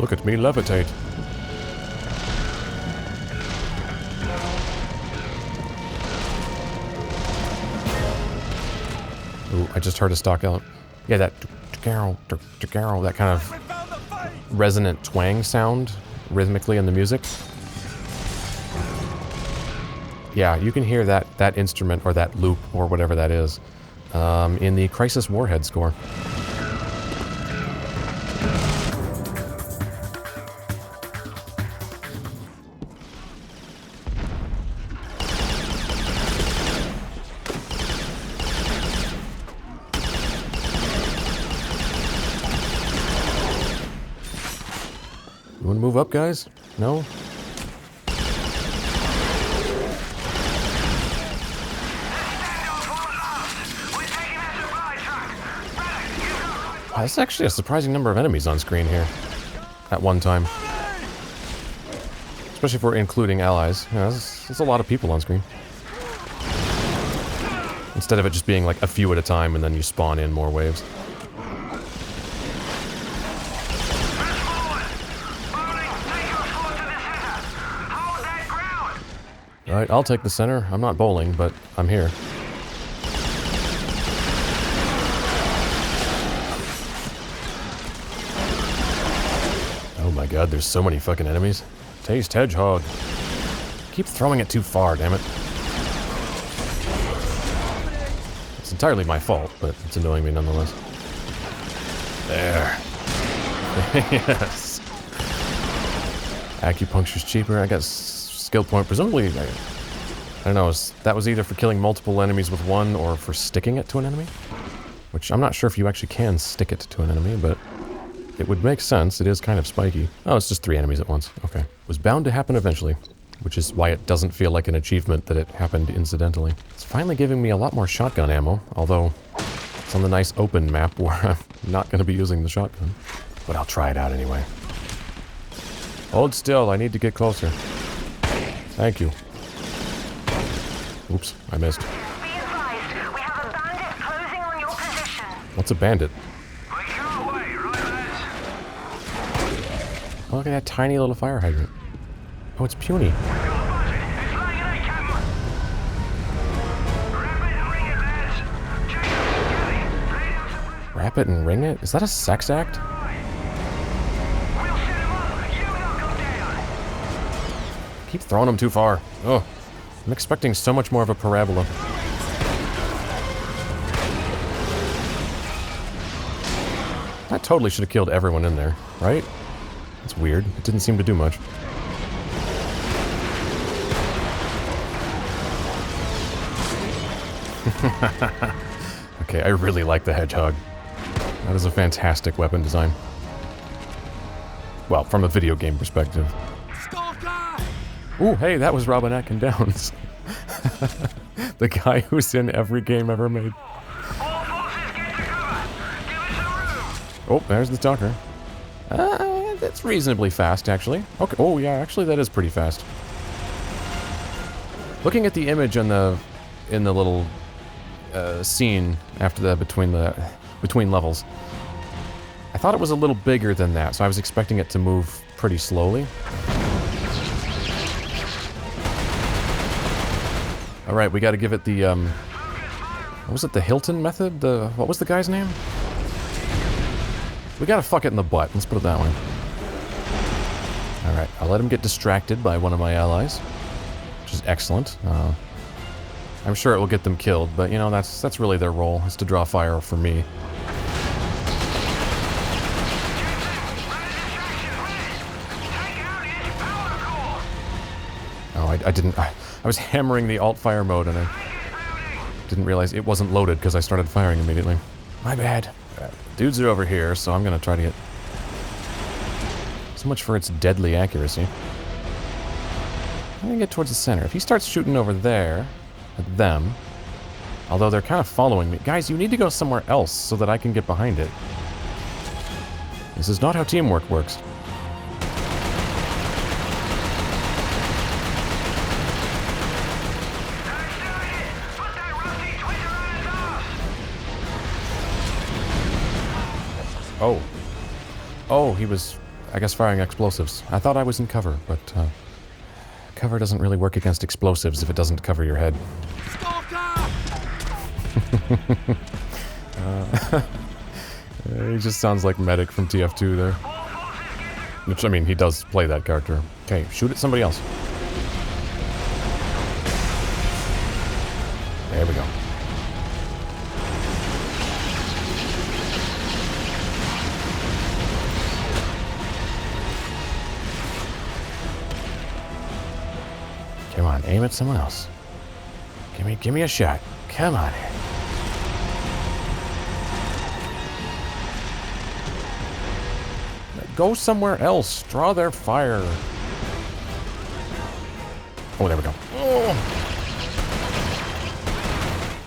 Look at me levitate. Ooh, I just heard a stock out. Yeah, that that kind of resonant twang sound rhythmically in the music. Yeah, you can hear that instrument or that loop or whatever that is in the Crisis Warhead score. You want to move up, guys? No? Wow, that's actually a surprising number of enemies on screen here at one time. Especially if we're including allies. You know, there's a lot of people on screen. Instead of it just being like a few at a time and then you spawn in more waves. Alright, I'll take the center. I'm not bowling, but I'm here. Oh my god, there's so many fucking enemies. Taste Hedgehog. Keep throwing it too far, damn it. It's entirely my fault, but it's annoying me nonetheless. There. Yes. Acupuncture's cheaper. I got skill point. Presumably, I don't know, that was either for killing multiple enemies with one or for sticking it to an enemy. Which I'm not sure if you actually can stick it to an enemy, but it would make sense. It is kind of spiky. Oh, it's just 3 enemies at once. Okay. Was bound to happen eventually, which is why it doesn't feel like an achievement that it happened incidentally. It's finally giving me a lot more shotgun ammo, although it's on the nice open map where I'm not going to be using the shotgun. But I'll try it out anyway. Hold still, I need to get closer. Thank you. Oops, I missed. Be advised, we have a bandit closing on your position. What's a bandit? Make your way, right, lads? Oh, look at that tiny little fire hydrant. Oh, it's puny. We've got a budget. It's laying an egg, Captain. Wrap it and ring it, lads. Jacob, Kelly, lay down some pressure. Wrap it and ring it? Is that a sex act? We'll set him up. You knock him down. Keep throwing them too far. Oh, I'm expecting so much more of a parabola. That totally should have killed everyone in there, right? That's weird. It didn't seem to do much. Okay, I really like the Hedgehog. That is a fantastic weapon design. Well, from a video game perspective. Stalker! Ooh, hey, that was Robin Atkin Downs. The guy who's in every game ever made. All forces get to cover. Give us a room. Oh, there's the Stalker. That's reasonably fast, actually. Okay. Oh, yeah, actually, that is pretty fast. Looking at the image in the little scene after the between levels, I thought it was a little bigger than that, so I was expecting it to move pretty slowly. All right, we got to give it the what was it? The Hilton method? What was the guy's name? We got to fuck it in the butt. Let's put it that way. All right, I'll let him get distracted by one of my allies, which is excellent. I'm sure it will get them killed, but you know that's really their role, is to draw fire for me. Oh, I didn't. I was hammering the alt fire mode and I didn't realize it wasn't loaded because I started firing immediately. My bad. Dudes are over here, so I'm gonna try to get. So much for its deadly accuracy. I'm gonna get towards the center. If he starts shooting over there at them, although they're kind of following me. Guys, you need to go somewhere else so that I can get behind it. This is not how teamwork works. Oh. Oh, he was... I guess firing explosives. I thought I was in cover, but cover doesn't really work against explosives if it doesn't cover your head. Stalker! He just sounds like Medic from TF2 there. Which, I mean, he does play that character. Okay, shoot at somebody else. There we go. Come on, aim at someone else. Give me a shot. Come on here. Go somewhere else. Draw their fire. Oh, there we go. Oh.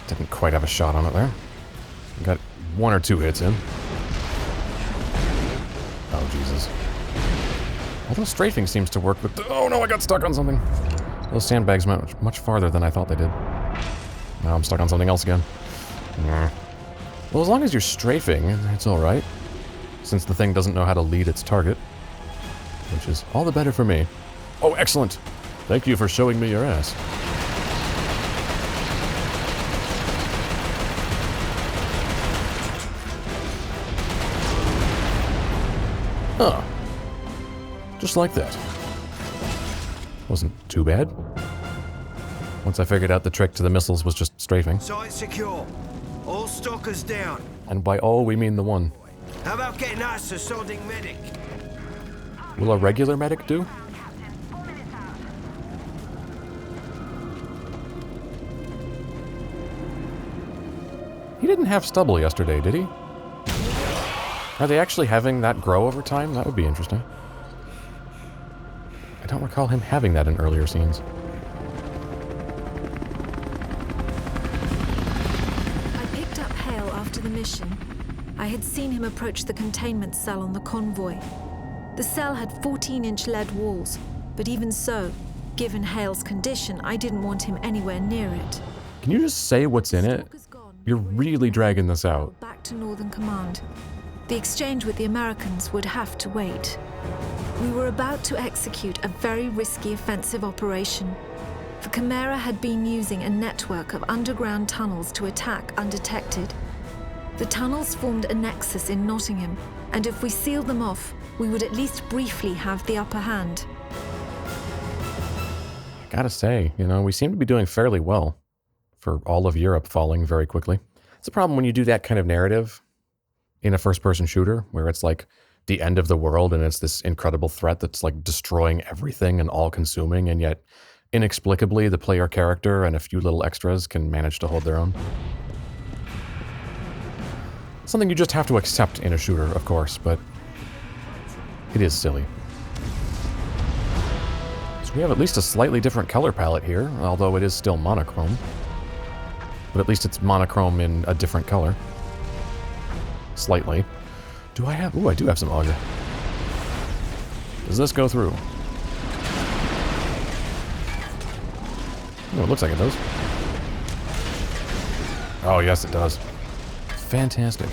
Didn't quite have a shot on it there. Got 1 or 2 hits in. Oh, Jesus. Although strafing seems to work with... Oh, no, I got stuck on something. Those sandbags went much farther than I thought they did. Now I'm stuck on something else again. Well, as long as you're strafing, it's alright. Since the thing doesn't know how to lead its target. Which is all the better for me. Oh, excellent! Thank you for showing me your ass. Huh. Just like that. Wasn't too bad. Once I figured out the trick to the missiles was just strafing. Site secure. All stalkers down. And by all, we mean the one. How about getting us a sodding medic? Will a regular medic do? He didn't have stubble yesterday, did he? Are they actually having that grow over time? That would be interesting. I don't recall him having that in earlier scenes. I picked up Hale after the mission. I had seen him approach the containment cell on the convoy. The cell had 14-inch lead walls, but even so, given Hale's condition, I didn't want him anywhere near it. Can you just say what's in it? You're really dragging this out. Back to Northern Command. The exchange with the Americans would have to wait. We were about to execute a very risky offensive operation. The Chimera had been using a network of underground tunnels to attack undetected. The tunnels formed a nexus in Nottingham, and if we sealed them off, we would at least briefly have the upper hand. I gotta say, you know, we seem to be doing fairly well for all of Europe falling very quickly. It's a problem when you do that kind of narrative in a first-person shooter, where it's like the end of the world and it's this incredible threat that's like destroying everything and all-consuming, and yet inexplicably the player character and a few little extras can manage to hold their own. Something you just have to accept in a shooter, of course, but it is silly. So we have at least a slightly different color palette here, although it is still monochrome. But at least it's monochrome in a different color. Slightly. Do I have... Ooh, I do have some Auger. Does this go through? Oh, it looks like it does. Oh, yes, it does. Fantastic.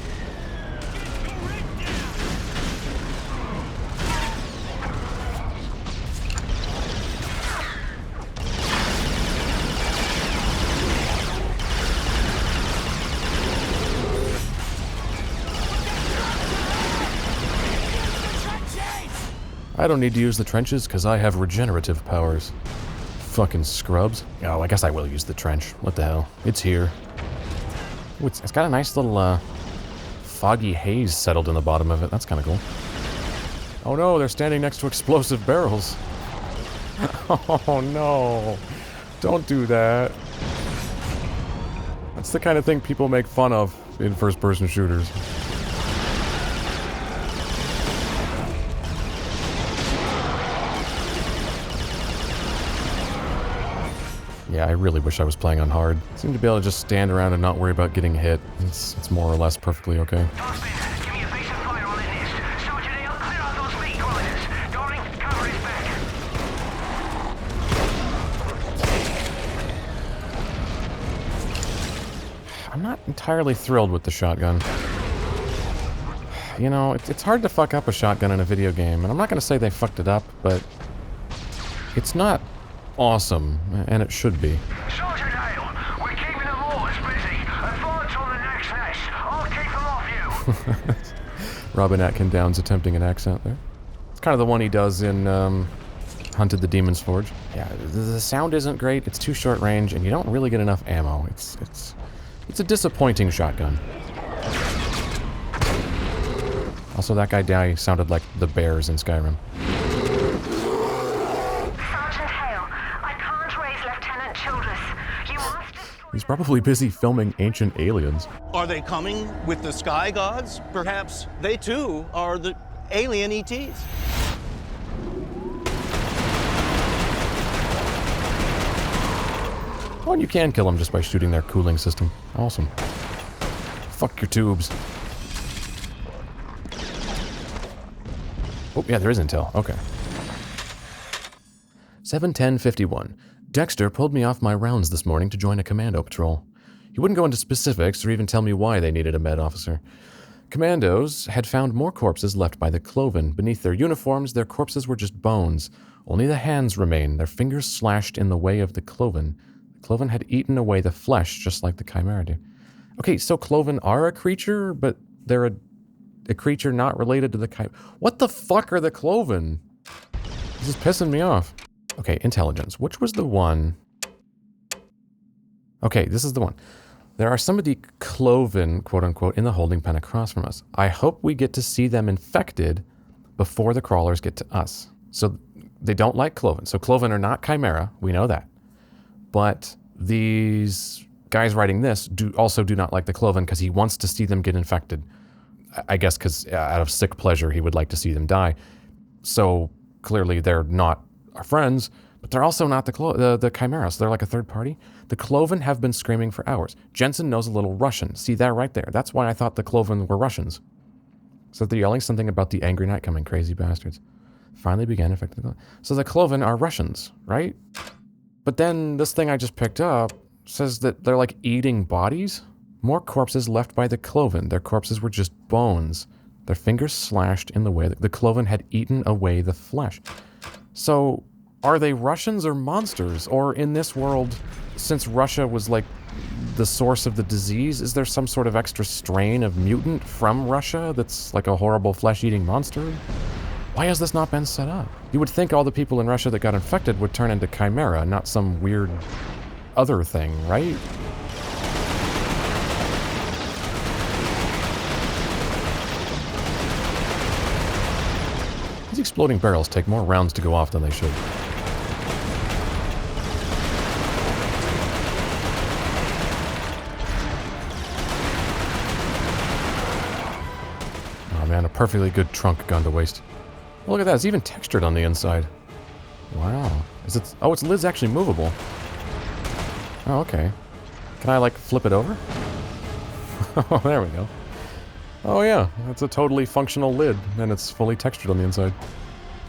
I don't need to use the trenches because I have regenerative powers. Fucking scrubs. Oh, I guess I will use the trench. What the hell? It's here. Ooh, it's got a nice little foggy haze settled in the bottom of it. That's kind of cool. Oh no, they're standing next to explosive barrels. Oh no. Don't do that. That's the kind of thing people make fun of in first-person shooters. Yeah, I really wish I was playing on hard. Seem to be able to just stand around and not worry about getting hit. It's more or less perfectly okay. Give me a base of fire on the nest. Sergeant Ale, clear out those meat grinders. Darling, cover his back. I'm not entirely thrilled with the shotgun. you know, it's hard to fuck up a shotgun in a video game, and I'm not going to say they fucked it up, but it's not awesome, and it should be. Sergeant Hale, we're keeping the mortars busy. Advance on the next nest. I'll keep them off you. Robin Atkin Downs attempting an accent there. It's kind of the one he does in Hunted the Demon's Forge. Yeah, the sound isn't great, it's too short range, and you don't really get enough ammo. It's a disappointing shotgun. Also, that guy sounded like the bears in Skyrim. Sergeant Hale, I can't raise Lieutenant Childress. You must destroy... He's probably busy filming Ancient Aliens. Are they coming with the sky gods? Perhaps they too are the alien ETs. Oh, and you can kill them just by shooting their cooling system. Awesome. Fuck your tubes. Oh, yeah, there is intel. Okay. 7:10:51. Dexter pulled me off my rounds this morning to join a commando patrol. He wouldn't go into specifics or even tell me why they needed a med officer. Commandos had found more corpses left by the Cloven. Beneath their uniforms, their corpses were just bones. Only the hands remained, their fingers slashed in the way of the Cloven. The Cloven had eaten away the flesh, just like the Chimera did. Okay, so Cloven are a creature, but they're a creature not related to the Chimera. What the fuck are the Cloven? This is pissing me off. Okay, intelligence. Which was the one? Okay, this is the one. There are some of the Cloven, quote-unquote, in the holding pen across from us. I hope we get to see them infected before the crawlers get to us. So they don't like Cloven. So Cloven are not Chimera. We know that. But these guys writing this also do not like the Cloven because he wants to see them get infected. I guess because out of sick pleasure, he would like to see them die. So clearly they're not our friends, but they're also not the Chimera, so they're like a third party. The Cloven have been screaming for hours. Jensen knows a little Russian. See that right there? That's why I thought the Cloven were Russians. So they're yelling something about the angry night coming, crazy bastards. Finally began infecting the Cloven. So the Cloven are Russians, right? But then this thing I just picked up says that they're like eating bodies. More corpses left by the Cloven. Their corpses were just bones. Their fingers slashed in the way that the Cloven had eaten away the flesh. So, are they Russians or monsters? Or in this world, since Russia was like the source of the disease, is there some sort of extra strain of mutant from Russia that's like a horrible flesh-eating monster? Why has this not been set up? You would think all the people in Russia that got infected would turn into Chimera, not some weird other thing, right? These exploding barrels take more rounds to go off than they should. Oh man, a perfectly good trunk gone to waste. Oh, look at that, it's even textured on the inside. Wow. Is it? Oh, its lid's actually movable. Oh, okay. Can I, like, flip it over? Oh, there we go. Oh yeah, that's a totally functional lid, and it's fully textured on the inside.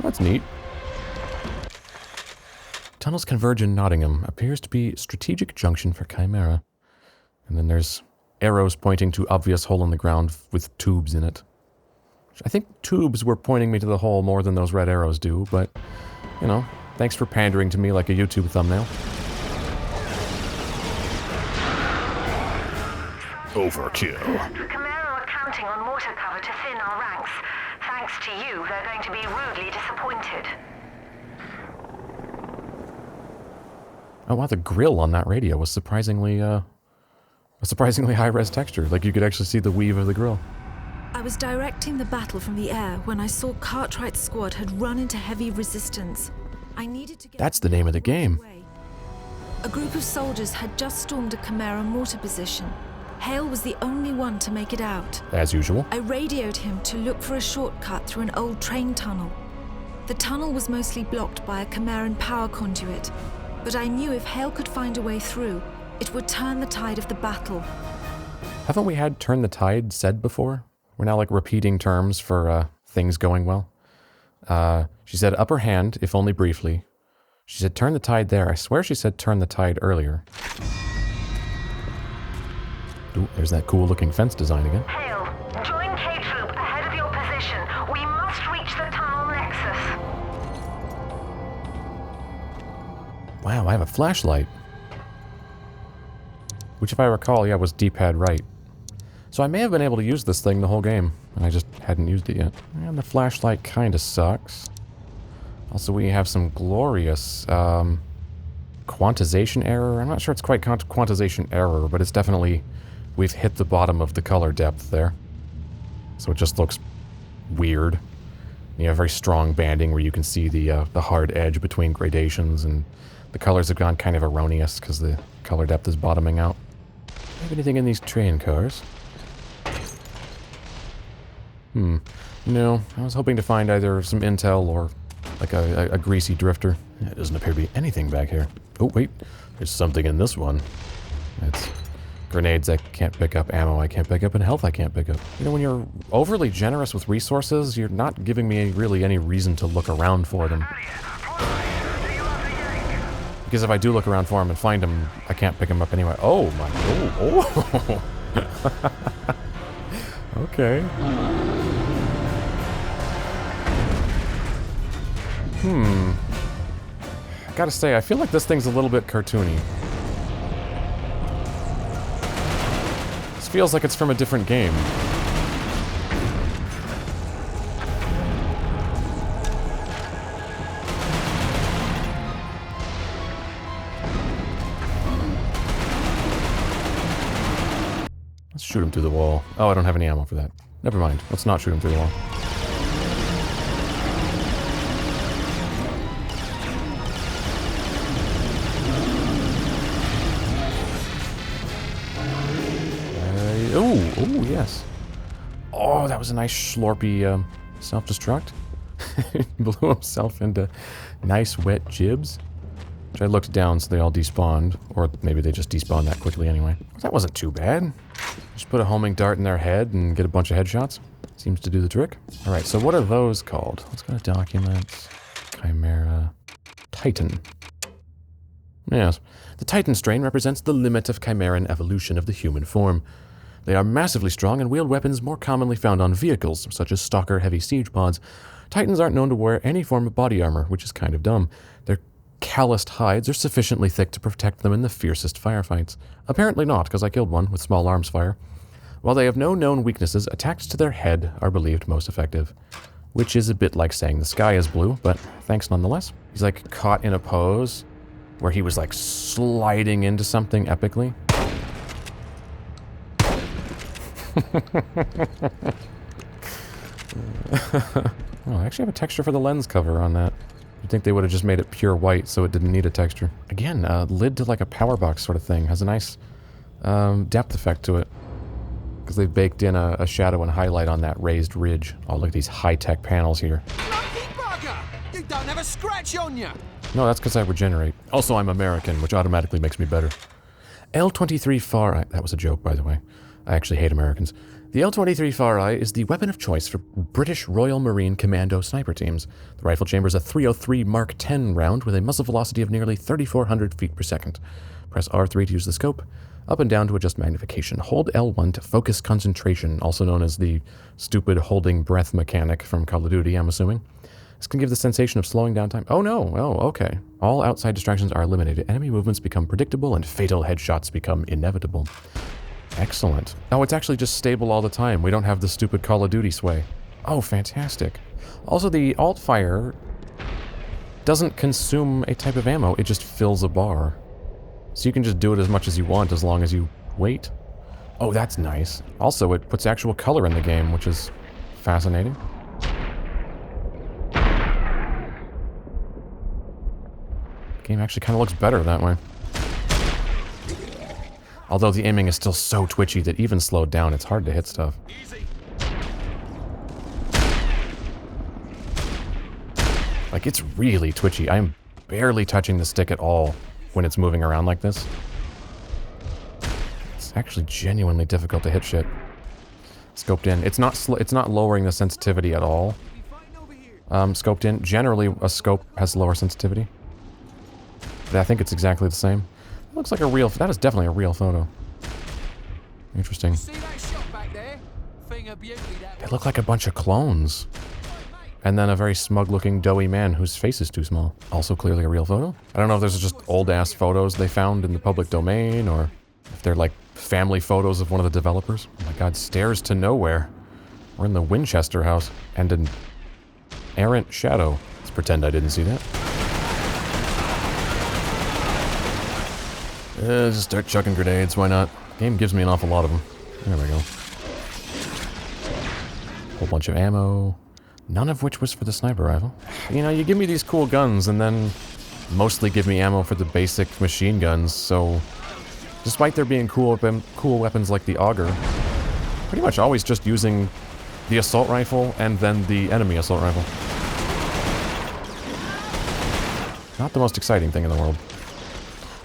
That's neat. Tunnels converge in Nottingham. Appears to be strategic junction for Chimera. And then there's arrows pointing to obvious hole in the ground with tubes in it. I think tubes were pointing me to the hole more than those red arrows do, but, you know, thanks for pandering to me like a YouTube thumbnail. Overkill. Chimera are counting on mortar cover to thin our ranks. Thanks to you, they're going to be rudely disappointed. Oh wow, the grill on that radio was surprisingly, a surprisingly high-res texture. Like you could actually see the weave of the grill. I was directing the battle from the air when I saw Cartwright's squad had run into heavy resistance. I needed to get... That's the name of the game. A group of soldiers had just stormed a Chimera mortar position. Hale was the only one to make it out. As usual. I radioed him to look for a shortcut through an old train tunnel. The tunnel was mostly blocked by a Chimeran power conduit, but I knew if Hale could find a way through, it would turn the tide of the battle. Haven't we had turn the tide said before? We're now like repeating terms for things going well. She said upper hand, if only briefly. She said turn the tide there. I swear she said turn the tide earlier. Ooh, there's that cool looking fence design again. Hale, join K Troop ahead of your have a flashlight. Which, if I recall, yeah, was D-pad right. So I may have been able to use this thing the whole game, and I just hadn't used it yet. And the flashlight kind of sucks. Also, we have some glorious quantization error. I'm not sure it's quite quantization error, but it's definitely... We've hit the bottom of the color depth there. So it just looks weird. You have very strong banding where you can see the hard edge between gradations, and the colors have gone kind of erroneous because the color depth is bottoming out. Do you have anything in these train cars? No. I was hoping to find either some intel or like a greasy drifter. It doesn't appear to be anything back here. Oh, wait. There's something in this one. It's grenades I can't pick up, ammo I can't pick up, and health I can't pick up. You know, when you're overly generous with resources, you're not giving me really any reason to look around for them. Because if I do look around for them and find them, I can't pick them up anyway. Oh my... Oh! Okay. I gotta say, I feel like this thing's a little bit cartoony. This feels like it's from a different game. Let's shoot him through the wall. Oh, I don't have any ammo for that. Never mind. Let's not shoot him through the wall. Oh, yes. Oh, that was a nice slurpy self-destruct. Blew himself into nice wet jibs. Which I looked down so they all despawned. Or maybe they just despawned that quickly anyway. That wasn't too bad. Just put a homing dart in their head and get a bunch of headshots. Seems to do the trick. Alright, so what are those called? Let's go to documents. Chimera. Titan. Yes. The Titan strain represents the limit of Chimeran evolution of the human form. They are massively strong and wield weapons more commonly found on vehicles, such as Stalker heavy siege pods. Titans aren't known to wear any form of body armor, which is kind of dumb. Their calloused hides are sufficiently thick to protect them in the fiercest firefights. Apparently not, because I killed one with small arms fire. While they have no known weaknesses, attacks to their head are believed most effective. Which is a bit like saying the sky is blue, but thanks nonetheless. He's like caught in a pose where he was like sliding into something epically. Oh, I actually have a texture for the lens cover on that. You'd think they would have just made it pure white so it didn't need a texture. Again, lid to like a power box sort of thing. Has a nice depth effect to it. Because they've baked in a shadow and highlight on that raised ridge. Oh, look at these high-tech panels here. Lucky bugger! You don't have a scratch on you! No, that's because I regenerate. Also, I'm American, which automatically makes me better. L-23 Fareye. That was a joke, by the way. I actually hate Americans. The L-23 Fareye is the weapon of choice for British Royal Marine Commando sniper teams. The rifle chamber is a .303 Mark 10 round with a muzzle velocity of nearly 3,400 feet per second. Press R3 to use the scope. Up and down to adjust magnification. Hold L1 to focus concentration, also known as the stupid holding breath mechanic from Call of Duty, I'm assuming. This can give the sensation of slowing down time. Oh no, oh, okay. All outside distractions are eliminated. Enemy movements become predictable and fatal headshots become inevitable. Excellent. Oh, it's actually just stable all the time. We don't have the stupid Call of Duty sway. Oh, fantastic. Also, the alt fire doesn't consume a type of ammo. It just fills a bar. So you can just do it as much as you want as long as you wait. Oh, that's nice. Also, it puts actual color in the game, which is fascinating. The game actually kind of looks better that way. Although the aiming is still so twitchy that even slowed down, it's hard to hit stuff. Like, it's really twitchy. I'm barely touching the stick at all when it's moving around like this. It's actually genuinely difficult to hit shit. Scoped in. It's not lowering the sensitivity at all. Scoped in. Generally, a scope has lower sensitivity. But I think it's exactly the same. It looks like a real... That is definitely a real photo. Interesting. See that shot back there? Thing of beauty, that They look like a bunch of clones. and then a very smug-looking, doughy man whose face is too small. Also clearly a real photo. I don't know if those are just old-ass photos they found in the public domain, or if they're like family photos of one of the developers. Oh my god, stairs to nowhere. We're in the Winchester house, and an errant shadow. Let's pretend I didn't see that. Just start chucking grenades, why not? Game gives me an awful lot of them. There we go. Whole bunch of ammo. None of which was for the sniper rifle. You know, you give me these cool guns and then mostly give me ammo for the basic machine guns, so despite there being cool weapons like the Auger, pretty much always just using the assault rifle and then the enemy assault rifle. Not the most exciting thing in the world.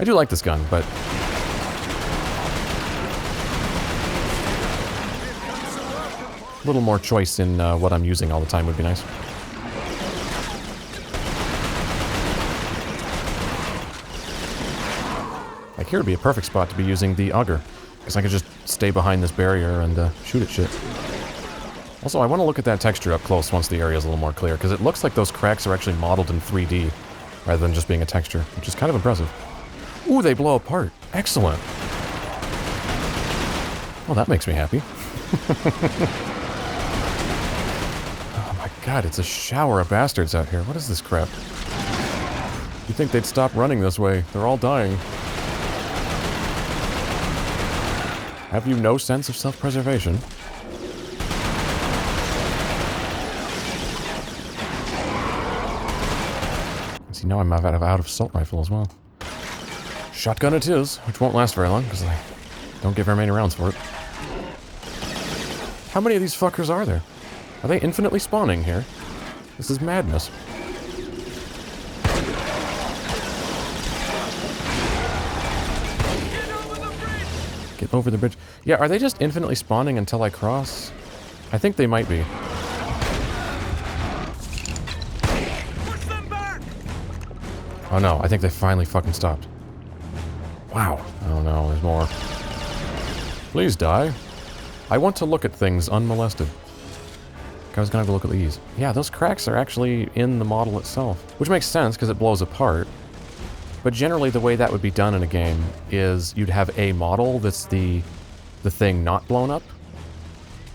I do like this gun, but a little more choice in what I'm using all the time would be nice. Like here would be a perfect spot to be using the Auger, because I could just stay behind this barrier and shoot at shit. Also, I want to look at that texture up close once the area is a little more clear, because it looks like those cracks are actually modeled in 3D, rather than just being a texture, which is kind of impressive. Ooh, they blow apart. Excellent. Well, that makes me happy. Oh my god, it's a shower of bastards out here. What is this crap? You'd think they'd stop running this way. They're all dying. Have you no sense of self-preservation? See, now I'm out of assault rifle as well. Shotgun it is, which won't last very long, because I don't get very many rounds for it. How many of these fuckers are there? Are they infinitely spawning here? This is madness. Get over the bridge. Yeah, are they just infinitely spawning until I cross? I think they might be. Oh no, I think they finally fucking stopped. Wow. Oh no, there's more. Please die. I want to look at things unmolested. I was gonna have to look at these. Yeah, those cracks are actually in the model itself. Which makes sense, because it blows apart. But generally the way that would be done in a game is you'd have a model that's the thing not blown up.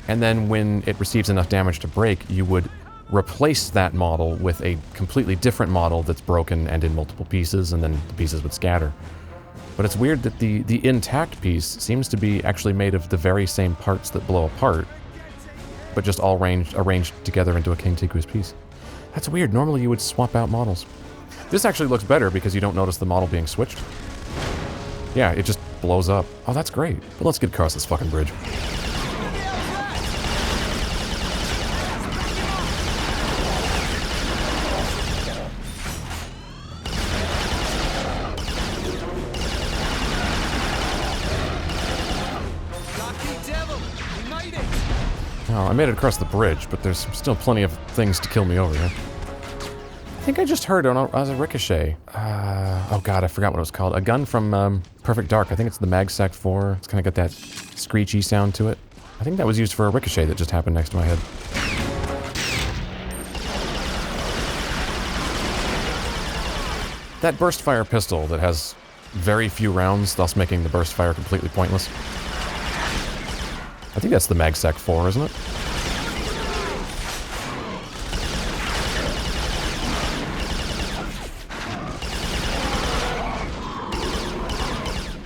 And then when it receives enough damage to break, you would replace that model with a completely different model that's broken and in multiple pieces, and then the pieces would scatter. But it's weird that the intact piece seems to be actually made of the very same parts that blow apart, but just all arranged together into a contiguous piece. That's weird. Normally you would swap out models. This actually looks better because you don't notice the model being switched. Yeah, it just blows up. Oh, that's great. But let's get across this fucking bridge. Oh, I made it across the bridge, but there's still plenty of things to kill me over here. I think I just heard as a ricochet. Oh god, I forgot what it was called. A gun from Perfect Dark. I think it's the MagSec 4. It's kind of got that screechy sound to it. I think that was used for a ricochet that just happened next to my head. That burst fire pistol that has very few rounds, thus making the burst fire completely pointless. I think that's the MagSec 4, isn't it?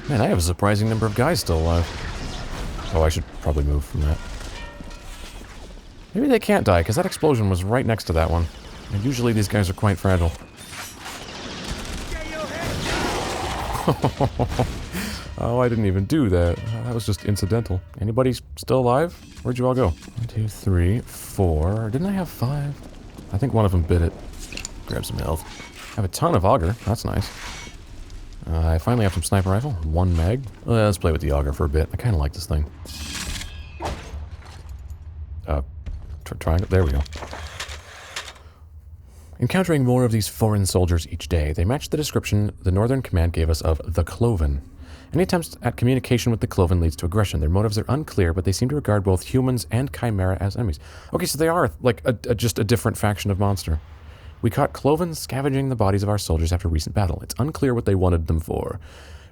Man, I have a surprising number of guys still alive. Oh, I should probably move from that. Maybe they can't die, because that explosion was right next to that one. And usually these guys are quite fragile. Oh, I didn't even do that. That was just incidental. Anybody still alive? Where'd you all go? 1, 2, 3, 4. Didn't I have 5? I think one of them bit it. Grab some health. I have a ton of Auger. That's nice. I finally have some sniper rifle. 1 mag. Let's play with the Auger for a bit. I kind of like this thing. Triangle. There we go. Encountering more of these foreign soldiers each day, they matched the description the Northern Command gave us of the Cloven. Any attempts at communication with the Cloven leads to aggression. Their motives are unclear, but they seem to regard both humans and Chimera as enemies. Okay, so they are like just a different faction of monster. We caught Cloven scavenging the bodies of our soldiers after recent battle. It's unclear what they wanted them for.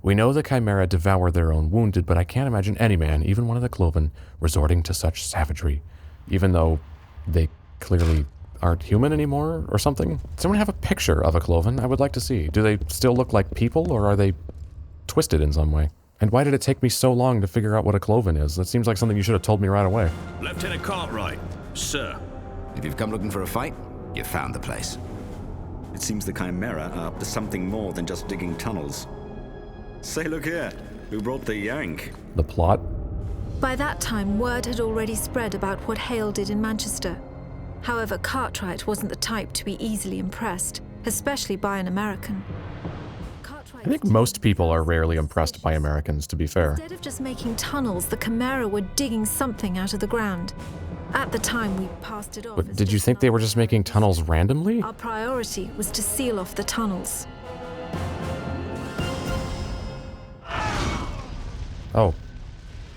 We know the Chimera devour their own wounded, but I can't imagine any man, even one of the Cloven, resorting to such savagery, even though they clearly aren't human anymore or something. Someone have a picture of a Cloven? I would like to see. Do they still look like people, or are they twisted in some way? And why did it take me so long to figure out what a Cloven is? That seems like something you should have told me right away. Lieutenant Cartwright, sir. If you've come looking for a fight, you've found the place. It seems the Chimera are up to something more than just digging tunnels. Say, look here. Who brought the yank? The plot? By that time, word had already spread about what Hale did in Manchester. However, Cartwright wasn't the type to be easily impressed, especially by an American. I think most people are rarely impressed by Americans, to be fair. Instead of just making tunnels, the Chimera were digging something out of the ground. At the time, we passed it off. But did you think they were just making tunnels randomly? Our priority was to seal off the tunnels. Oh.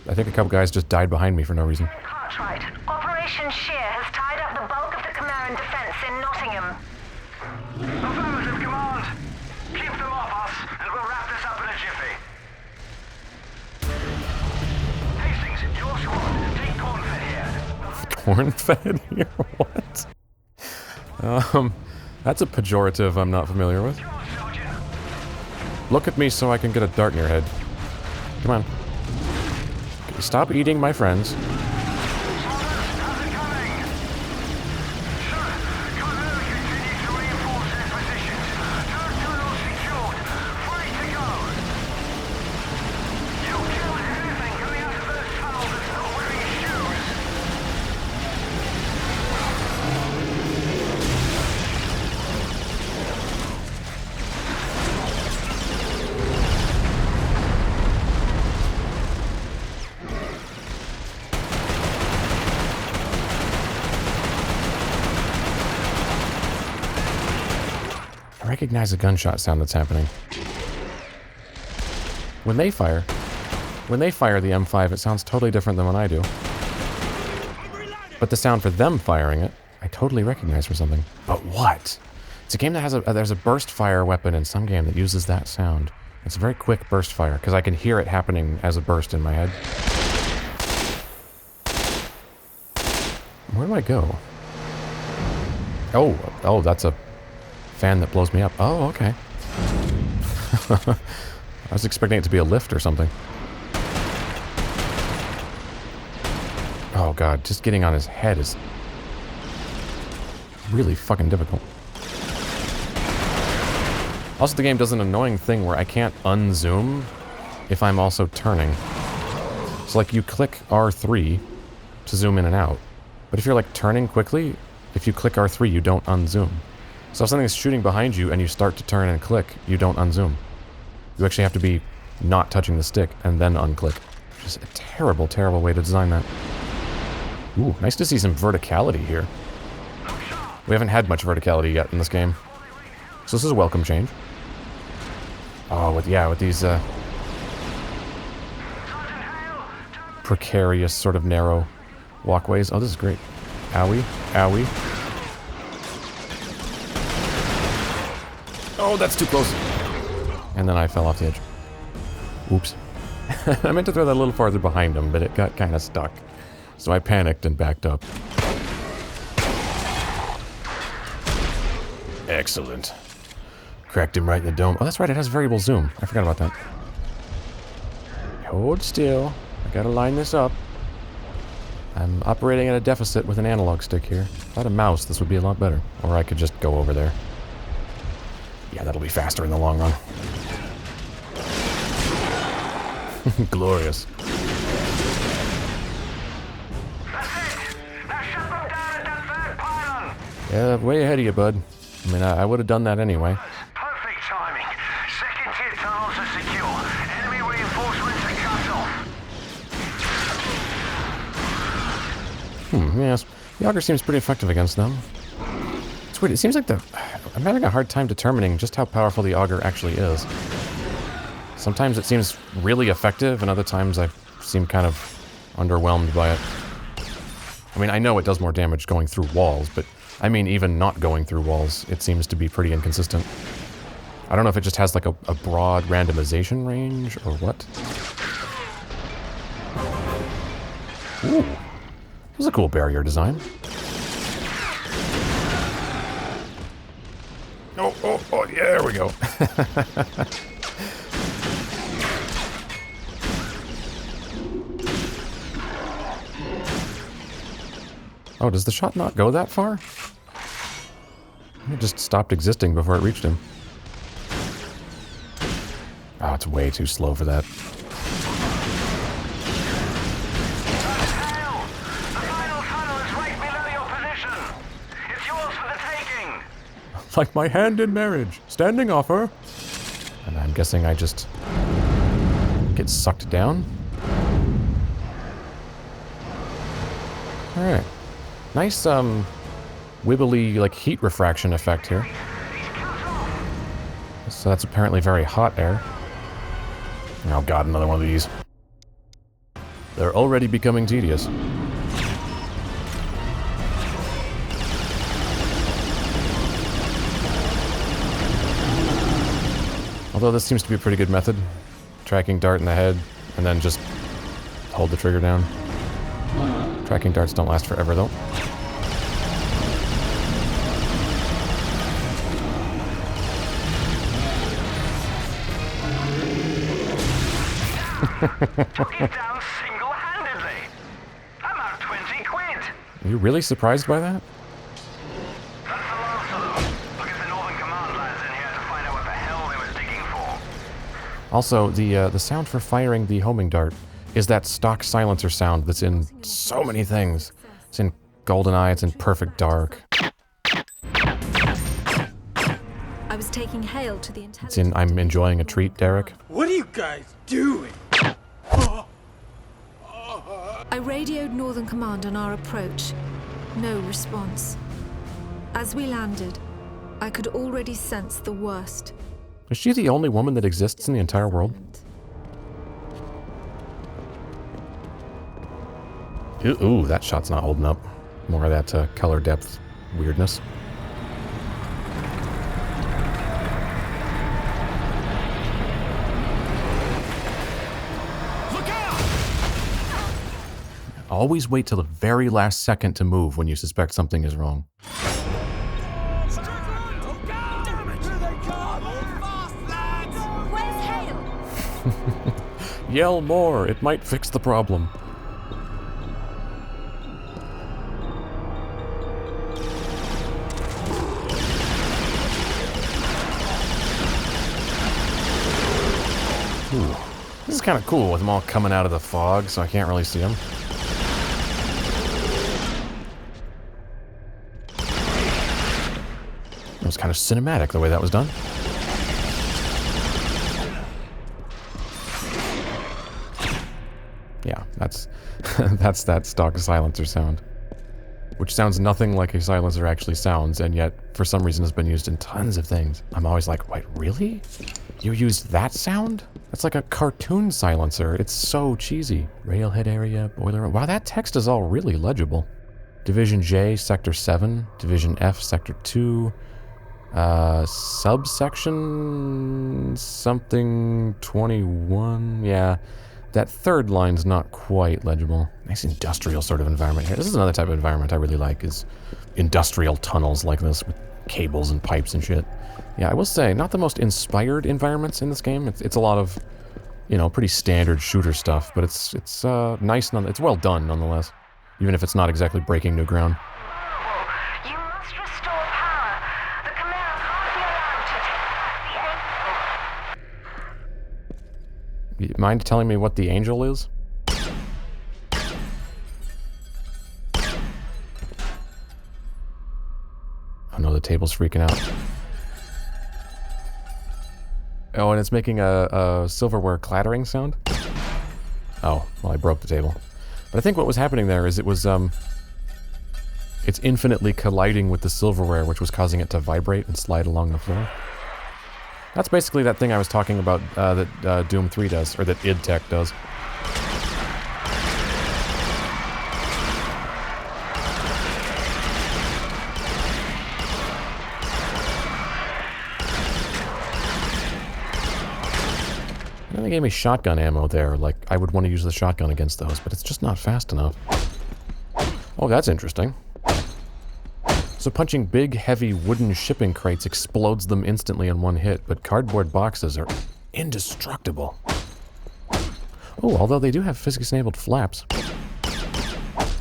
I think a couple guys just died behind me for no reason. Cartwright, Operation Shear has tied up the bulk of the Chimeran defense in Nottingham. Affirmative, command. Keep them off us, and we'll wrap this up in a jiffy. Hastings, your squad, take corn-fed here. Corn-fed here? What? That's a pejorative I'm not familiar with. Look at me so I can get a dart in your head. Come on. Stop eating my friends. I recognize the gunshot sound that's happening. When they fire the M5, it sounds totally different than when I do. But the sound for them firing it, I totally recognize for something. But what? It's a game that has there's a burst fire weapon in some game that uses that sound. It's a very quick burst fire, because I can hear it happening as a burst in my head. Where do I go? Oh, that's a fan that blows me up. Oh, okay. I was expecting it to be a lift or something. Oh god, just getting on his head is really fucking difficult. Also, the game does an annoying thing where I can't unzoom if I'm also turning. So like you click R3 to zoom in and out. But if you're like turning quickly, if you click R3 you don't unzoom. So if something's shooting behind you and you start to turn and click, you don't unzoom. You actually have to be not touching the stick and then unclick. Just a terrible, terrible way to design that. Ooh, nice to see some verticality here. We haven't had much verticality yet in this game. So this is a welcome change. Oh, with these precarious, sort of narrow walkways. Oh, this is great. Owie, owie. Oh, that's too close. And then I fell off the edge. Oops. I meant to throw that a little farther behind him, but it got kind of stuck. So I panicked and backed up. Excellent. Cracked him right in the dome. Oh, that's right, it has variable zoom. I forgot about that. Hold still. I gotta line this up. I'm operating at a deficit with an analog stick here. If I had a mouse, this would be a lot better. Or I could just go over there. Yeah, that'll be faster in the long run. Glorious. Yeah, way ahead of you, bud. I mean, I would have done that anyway. Perfect timing. Second tier tunnels are secure. Enemy reinforcements are cut off. Yes. The Auger seems pretty effective against them. It's weird. It seems like I'm having a hard time determining just how powerful the Auger actually is. Sometimes it seems really effective, and other times I seem kind of underwhelmed by it. I mean, I know it does more damage going through walls, but I mean even not going through walls, it seems to be pretty inconsistent. I don't know if it just has like a broad randomization range or what. Ooh, this is a cool barrier design. Oh, yeah, there we go. Oh, does the shot not go that far? It just stopped existing before it reached him. Oh, it's way too slow for that. Hail! The final tunnel is right below your position. It's yours for the taking. Like my hand in marriage. Standing offer. And I'm guessing I just get sucked down. Alright. Nice, wibbly, like, heat refraction effect here. So that's apparently very hot air. Oh god, another one of these. They're already becoming tedious. Although this seems to be a pretty good method. Tracking dart in the head, and then just hold the trigger down. Tracking darts don't last forever, though. Took it down single-handedly. I'm out 20 quid. Are you really surprised by that? That's the last of them. I'll get the Northern Command lads in here to find out what the hell they were digging for. Also, the sound for firing the homing dart is that stock silencer sound that's in so many things. It's in GoldenEye, it's in Perfect Dark. I was taking hail to the It's in I'm Enjoying a Treat, Derek. What are you guys doing? I radioed Northern Command on our approach. No response. As we landed, I could already sense the worst. Is she the only woman that exists in the entire world? Ooh, that shot's not holding up. More of that color depth weirdness. Look out! Always wait till the very last second to move when you suspect something is wrong. Yell more, it might fix the problem. Ooh. This is kind of cool with them all coming out of the fog, so I can't really see them. It was kind of cinematic the way that was done. Yeah, that's that's that stock silencer sound. Which sounds nothing like a silencer actually sounds, and yet, for some reason, has been used in tons of things. I'm always like, wait, really? You used that sound? That's like a cartoon silencer. It's so cheesy. Railhead area, boiler room. Wow, that text is all really legible. Division J, Sector 7. Division F, Sector 2. Subsection something 21. Yeah, that third line's not quite legible. Nice industrial sort of environment here. This is another type of environment I really like, is industrial tunnels like this with cables and pipes and shit. Yeah, I will say, not the most inspired environments in this game. It's a lot of, you know, pretty standard shooter stuff, but it's nice. It's well done nonetheless, even if it's not exactly breaking new ground. You must restore power. The Chimera can't be allowed to take back the Angel. You mind telling me what the Angel is? Oh no, the table's freaking out. Oh, and it's making a silverware clattering sound? Oh, well, I broke the table. But I think what was happening there is it was, it's infinitely colliding with the silverware, which was causing it to vibrate and slide along the floor. That's basically that thing I was talking about that Doom 3 does, or that id Tech does. And they gave me shotgun ammo there, like I would want to use the shotgun against those, but it's just not fast enough. Oh, that's interesting. So punching big, heavy wooden shipping crates explodes them instantly in one hit, but cardboard boxes are indestructible. Oh, although they do have physics-enabled flaps.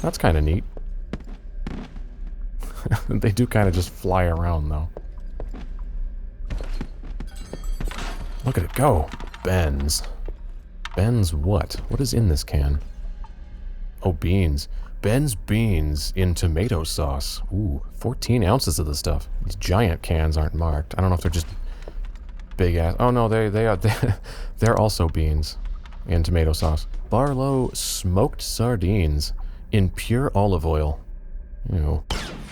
That's kind of neat. They do kind of just fly around, though. Look at it go. Bends. Bends what? What is in this can? Oh, beans. Bends beans in tomato sauce. Ooh, 14 ounces of the stuff. These giant cans aren't marked. I don't know if they're just big ass. Oh no, they're also beans in tomato sauce. Barlow smoked sardines in pure olive oil. You know,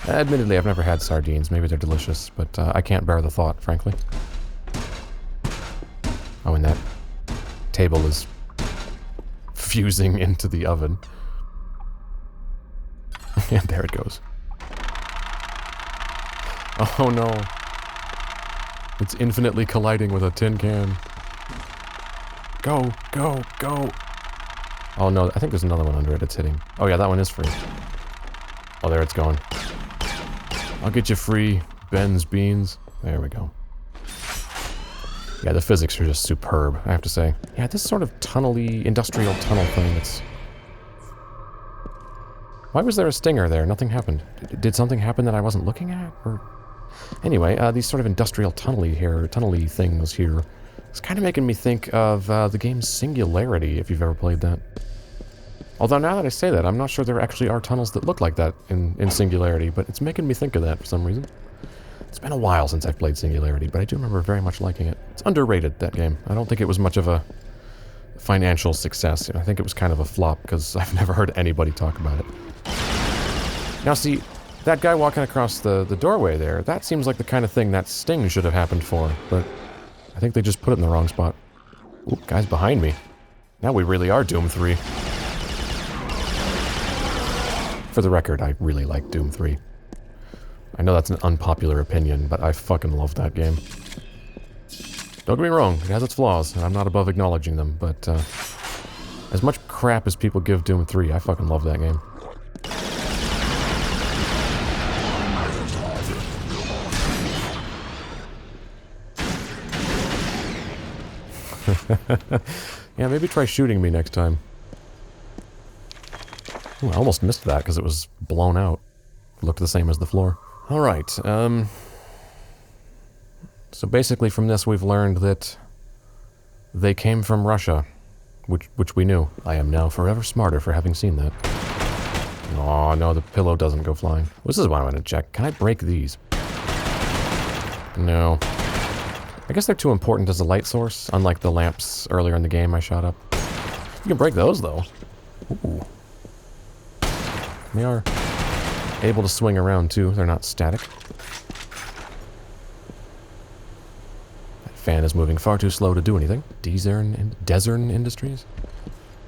admittedly, I've never had sardines. Maybe they're delicious, but I can't bear the thought, frankly. Oh, and that table is fusing into the oven. And there it goes. Oh no. It's infinitely colliding with a tin can. Go, go, go. Oh no, I think there's another one under it it's hitting. Oh yeah, that one is free. Oh, there it's going. I'll get you free, Ben's beans. There we go. Yeah, the physics are just superb, I have to say. Yeah, this sort of tunnel-y, industrial tunnel thing, it's... Why was there a stinger there? Nothing happened. Did something happen that I wasn't looking at? Or anyway, these sort of industrial tunnel-y things here. It's kind of making me think of the game Singularity, if you've ever played that. Although now that I say that, I'm not sure there actually are tunnels that look like that in Singularity, but it's making me think of that for some reason. It's been a while since I've played Singularity, but I do remember very much liking it. It's underrated, that game. I don't think it was much of a financial success. I think it was kind of a flop, because I've never heard anybody talk about it. Now see, that guy walking across the doorway there, that seems like the kind of thing that sting should have happened for, but I think they just put it in the wrong spot. Ooh, guy's behind me. Now we really are Doom 3. For the record, I really like Doom 3. I know that's an unpopular opinion, but I fucking love that game. Don't get me wrong, it has its flaws, and I'm not above acknowledging them, but as much crap as people give Doom 3, I fucking love that game. Yeah, maybe try shooting me next time. Ooh, I almost missed that because it was blown out. It looked the same as the floor. Alright, so basically from this we've learned that they came from Russia, which we knew. I am now forever smarter for having seen that. Oh no, the pillow doesn't go flying. This is what I want to check. Can I break these? No. I guess they're too important as a light source, unlike the lamps earlier in the game I shot up. You can break those, though. Ooh. They are able to swing around, too. They're not static. That fan is moving far too slow to do anything. Desern Industries?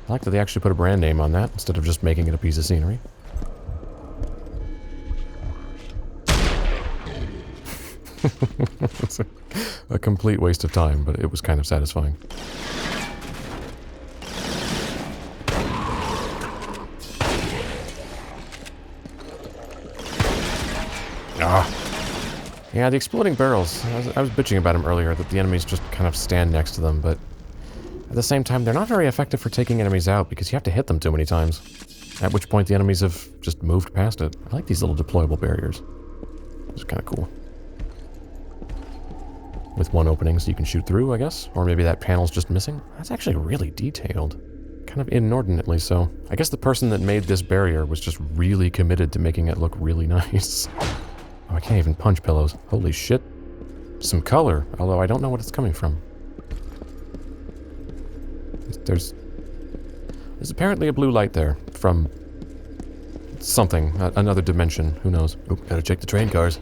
I like that they actually put a brand name on that, instead of just making it a piece of scenery. It's a complete waste of time, but it was kind of satisfying. Yeah, the exploding barrels. I was bitching about them earlier, that the enemies just kind of stand next to them, but at the same time, they're not very effective for taking enemies out because you have to hit them too many times. At which point the enemies have just moved past it. I like these little deployable barriers. It's kind of cool. With one opening so you can shoot through, I guess? Or maybe that panel's just missing? That's actually really detailed. Kind of inordinately so. I guess the person that made this barrier was just really committed to making it look really nice. Oh, I can't even punch pillows. Holy shit. Some color, although I don't know what it's coming from. There's apparently a blue light there from something, another dimension, who knows. Oop, gotta check the train cars.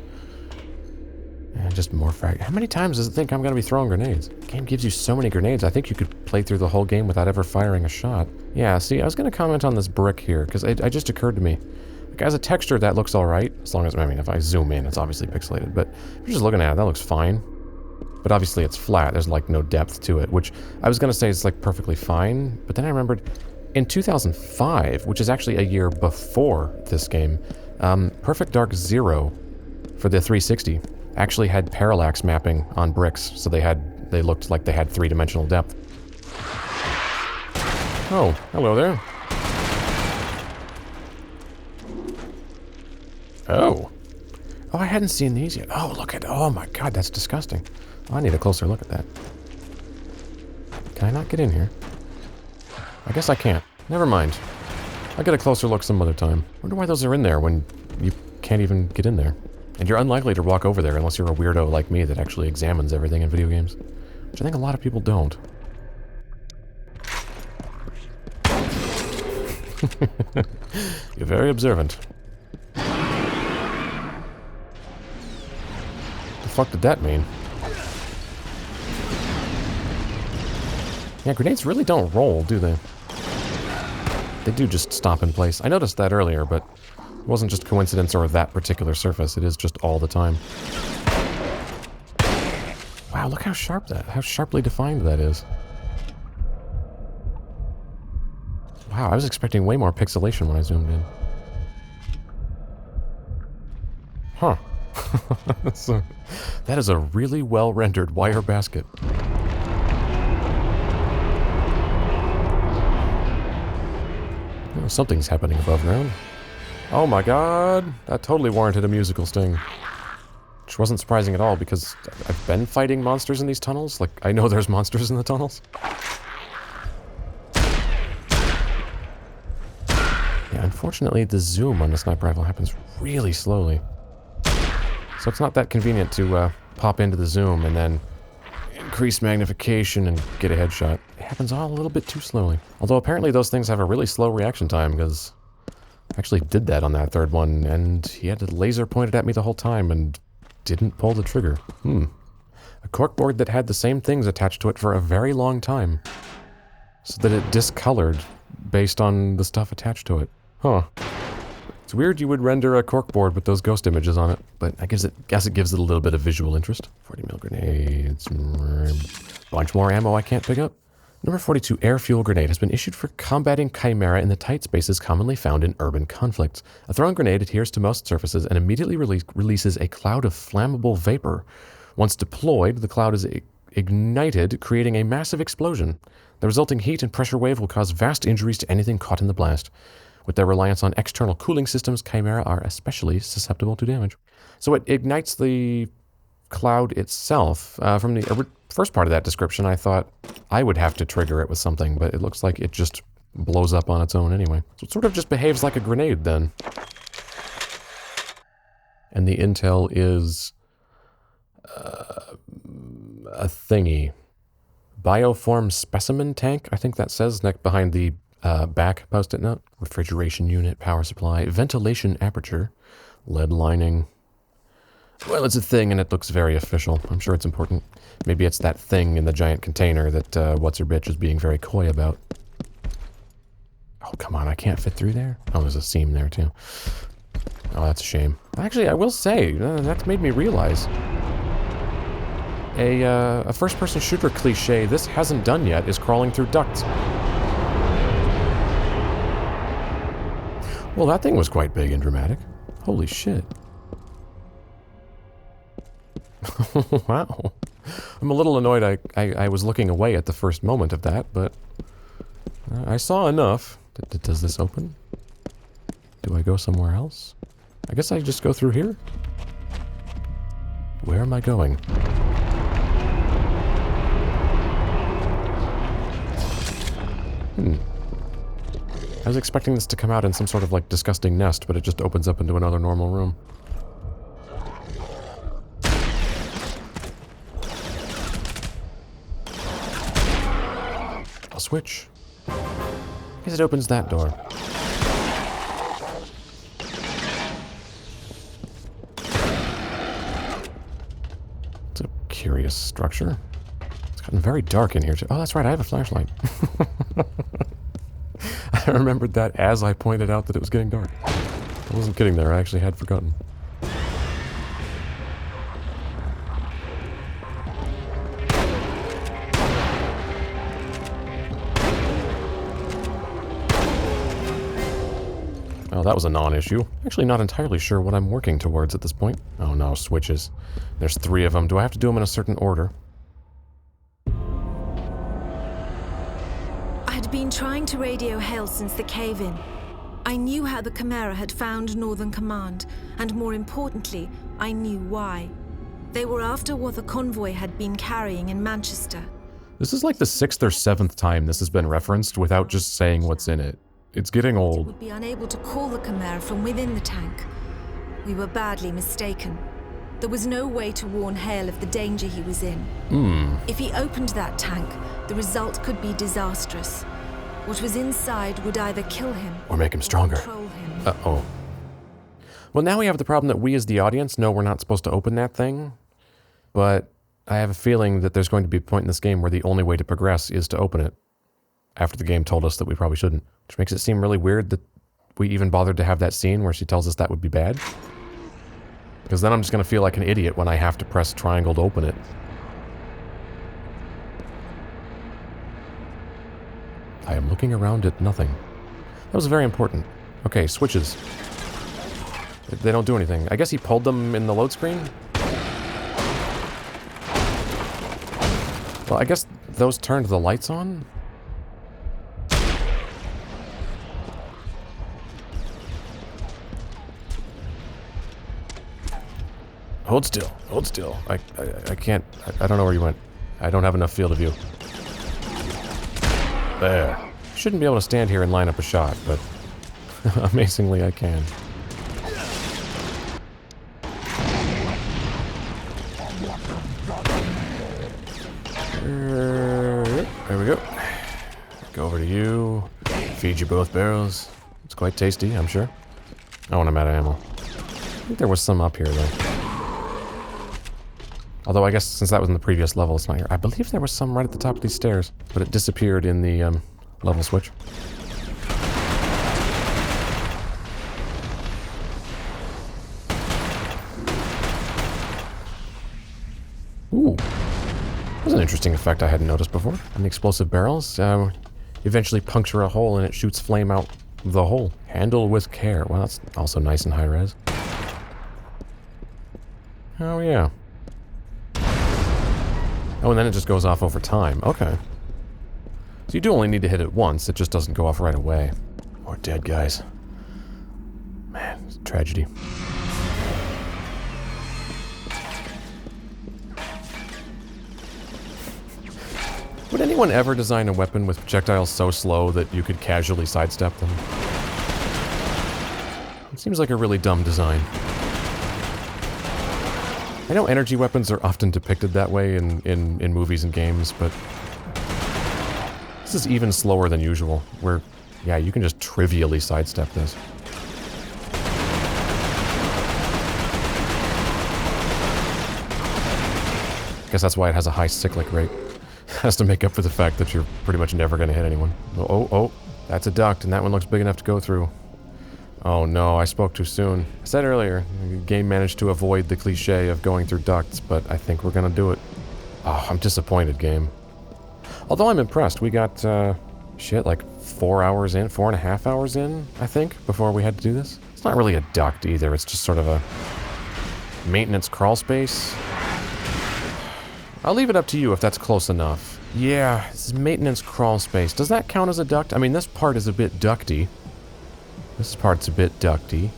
And just more frag. How many times does it think I'm going to be throwing grenades? The game gives you so many grenades, I think you could play through the whole game without ever firing a shot. Yeah, see, I was going to comment on this brick here, because it just occurred to me. Like, as a texture, that looks alright, as long as, I mean, if I zoom in, it's obviously pixelated, but if you're just looking at it, that looks fine. But obviously it's flat, there's like no depth to it, which I was going to say is like perfectly fine, but then I remembered in 2005, which is actually a year before this game, Perfect Dark Zero for the 360 actually had parallax mapping on bricks, so they looked like they had three-dimensional depth. Oh, hello there. Oh. Oh, I hadn't seen these yet. Oh, look at, oh my god, that's disgusting. Oh, I need a closer look at that. Can I not get in here? I guess I can't. Never mind. I'll get a closer look some other time. Wonder why those are in there when you can't even get in there. And you're unlikely to walk over there unless you're a weirdo like me that actually examines everything in video games. Which I think a lot of people don't. You're very observant. The fuck did that mean? Yeah, grenades really don't roll, do they? They do just stop in place. I noticed that earlier, but it wasn't just coincidence or that particular surface. It is just all the time. Wow, look how sharply defined that is. Wow, I was expecting way more pixelation when I zoomed in. Huh. That is a really well-rendered wire basket. Oh, something's happening above ground. Oh my god, that totally warranted a musical sting. Which wasn't surprising at all, because I've been fighting monsters in these tunnels. Like, I know there's monsters in the tunnels. Yeah, unfortunately, the zoom on the sniper rifle happens really slowly. So it's not that convenient to pop into the zoom and then increase magnification and get a headshot. It happens all a little bit too slowly. Although apparently those things have a really slow reaction time, because I actually did that on that third one, and he had the laser pointed at me the whole time and didn't pull the trigger. A corkboard that had the same things attached to it for a very long time, so that it discolored based on the stuff attached to it. Huh. It's weird you would render a corkboard with those ghost images on it, but I guess it gives it a little bit of visual interest. 40 mil grenades. Bunch more ammo I can't pick up. Number 42, air fuel grenade, has been issued for combating Chimera in the tight spaces commonly found in urban conflicts. A thrown grenade adheres to most surfaces and immediately releases a cloud of flammable vapor. Once deployed, the cloud is ignited, creating a massive explosion. The resulting heat and pressure wave will cause vast injuries to anything caught in the blast. With their reliance on external cooling systems, Chimera are especially susceptible to damage. So it ignites the cloud itself. From the first part of that description, I thought I would have to trigger it with something, but it looks like it just blows up on its own anyway. So it sort of just behaves like a grenade then. And the intel is a thingy. Bioform specimen tank, I think that says, next behind the back post-it note. Refrigeration unit, power supply, ventilation aperture, lead lining. Well, it's a thing and it looks very official. I'm sure it's important. Maybe it's that thing in the giant container that What's-Her-Bitch is being very coy about. Oh, come on, I can't fit through there? Oh, there's a seam there too. Oh, that's a shame. Actually, I will say, that's made me realize. A first-person shooter cliche this hasn't done yet is crawling through ducts. Well, that thing was quite big and dramatic. Holy shit. Wow. I'm a little annoyed I was looking away at the first moment of that, but I saw enough. Does this open? Do I go somewhere else? I guess I just go through here? Where am I going? I was expecting this to come out in some sort of like disgusting nest, but it just opens up into another normal room. I'll switch. I guess it opens that door. curious structure. It's gotten very dark in here too. Oh, that's right, I have a flashlight. I remembered that as I pointed out that it was getting dark. I wasn't kidding there, I actually had forgotten. Oh, that was a non-issue. Actually not entirely sure what I'm working towards at this point. Oh no, switches. There's 3 of them. Do I have to do them in a certain order? I'd been trying to radio hail since the cave-in. I knew how the Chimera had found Northern Command, and more importantly, I knew why. They were after what the convoy had been carrying in Manchester. This is like the 6th or 7th time this has been referenced without just saying what's in it. It's getting old. Would be unable to call the Chimera from within the tank. We were badly mistaken. There was no way to warn Hale of the danger he was in. If he opened that tank, the result could be disastrous. What was inside would either kill him or make him stronger. Control him. Uh-oh. Well, now we have the problem that we as the audience know we're not supposed to open that thing. But I have a feeling that there's going to be a point in this game where the only way to progress is to open it. After the game told us that we probably shouldn't. Which makes it seem really weird that we even bothered to have that scene where she tells us that would be bad. Because then I'm just going to feel like an idiot when I have to press triangle to open it. I am looking around at nothing. That was very important. Okay, switches. They don't do anything. I guess he pulled them in the load screen? Well, I guess those turned the lights on? Hold still. Hold still. I can't... I don't know where you went. I don't have enough field of view. There. Shouldn't be able to stand here and line up a shot, but... amazingly I can. There we go. Go over to you. Feed you both barrels. It's quite tasty, I'm sure. Oh, and I'm out of ammo. I think there was some up here, though. Although I guess since that was in the previous level, it's not here. I believe there was some right at the top of these stairs, but it disappeared in the level switch. Ooh. That's an interesting effect I hadn't noticed before. On the explosive barrels, eventually puncture a hole and it shoots flame out the hole. Handle with care. Well, that's also nice and high res. Oh, yeah. Oh, and then it just goes off over time. Okay. So you do only need to hit it once. It just doesn't go off right away. More dead guys. Man, it's a tragedy. Would anyone ever design a weapon with projectiles so slow that you could casually sidestep them? It seems like a really dumb design. I know energy weapons are often depicted that way in movies and games, but this is even slower than usual, where, yeah, you can just trivially sidestep this. Guess that's why it has a high cyclic rate. It has to make up for the fact that you're pretty much never going to hit anyone. Oh, that's a duct, and that one looks big enough to go through. Oh no, I spoke too soon. I said earlier, the game managed to avoid the cliche of going through ducts, but I think we're gonna do it. Oh, I'm disappointed, game. Although I'm impressed, we got, like 4 hours in, 4.5 hours in, I think, before we had to do this. It's not really a duct either, it's just sort of a maintenance crawl space. I'll leave it up to you if that's close enough. Yeah, this is maintenance crawl space. Does that count as a duct? I mean, this part is a bit ducty. This part's a bit ducty.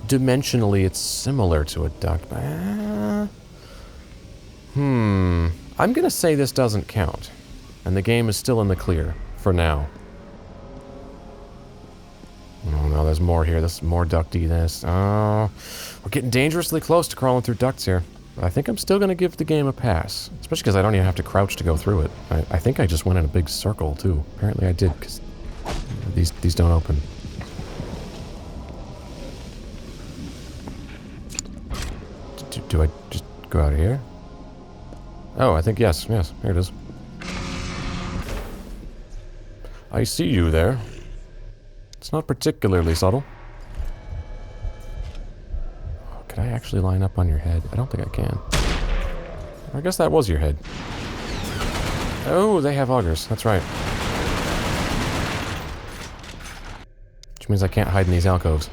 Dimensionally, it's similar to a duct. I'm gonna say this doesn't count. And the game is still in the clear, for now. Oh no, there's more here. This is more ducty, this. Oh, we're getting dangerously close to crawling through ducts here. But I think I'm still gonna give the game a pass. Especially because I don't even have to crouch to go through it. I think I just went in a big circle, too. Apparently I did, because these don't open. Do I just go out of here? Oh, I think yes, here it is. I see you there. It's not particularly subtle. Oh, could I actually line up on your head? I don't think I can. I guess that was your head. Oh, they have augers, that's right. Which means I can't hide in these alcoves.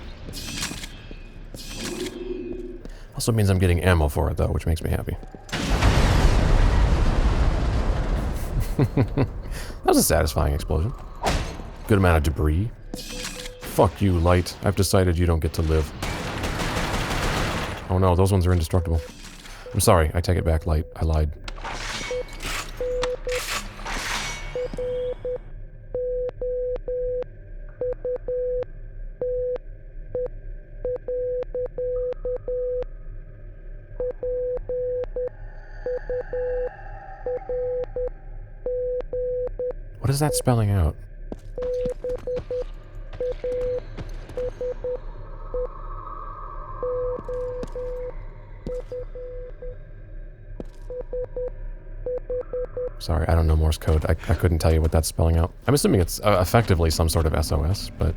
Also means I'm getting ammo for it, though, which makes me happy. That was a satisfying explosion. Good amount of debris. Fuck you, light. I've decided you don't get to live. Oh no, those ones are indestructible. I'm sorry, I take it back, light. I lied. What is that spelling out? Sorry, I don't know Morse code. I couldn't tell you what that's spelling out. I'm assuming it's effectively some sort of SOS, but...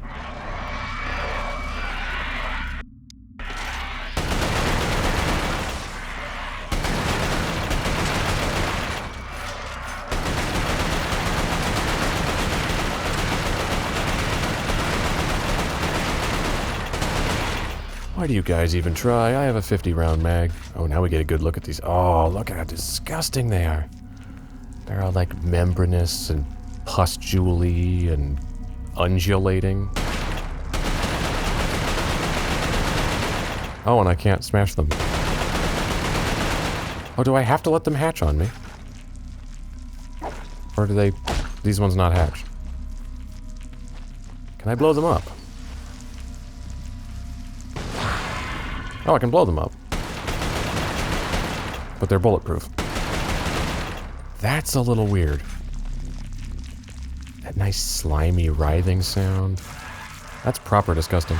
Why do you guys even try? I have a 50-round mag. Oh, now we get a good look at these. Oh, look at how disgusting they are. They're all like membranous and pustule-y and undulating. Oh, and I can't smash them. Oh, do I have to let them hatch on me? Or do they... these ones not hatch? Can I blow them up? Oh, I can blow them up. But they're bulletproof. That's a little weird. That nice slimy writhing sound. That's proper disgusting.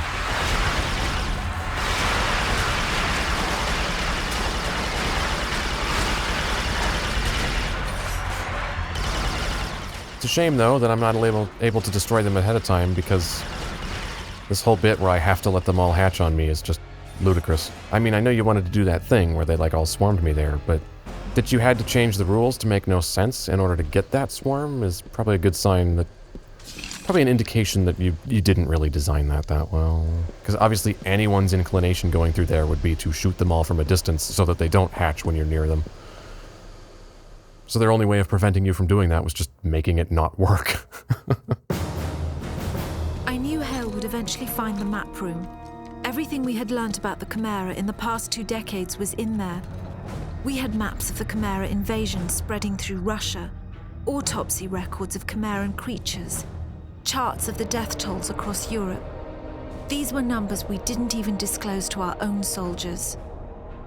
It's a shame, though, that I'm not able to destroy them ahead of time, because this whole bit where I have to let them all hatch on me is just ludicrous. I mean, I know you wanted to do that thing where they like all swarmed me there, but that you had to change the rules to make no sense in order to get that swarm is probably a good sign that... probably an indication that you didn't really design that well. Because obviously anyone's inclination going through there would be to shoot them all from a distance so that they don't hatch when you're near them. So their only way of preventing you from doing that was just making it not work. I knew Hale would eventually find the map room. Everything we had learnt about the Chimera in the past 2 decades was in there. We had maps of the Chimera invasion spreading through Russia, autopsy records of Chimeran creatures, charts of the death tolls across Europe. These were numbers we didn't even disclose to our own soldiers.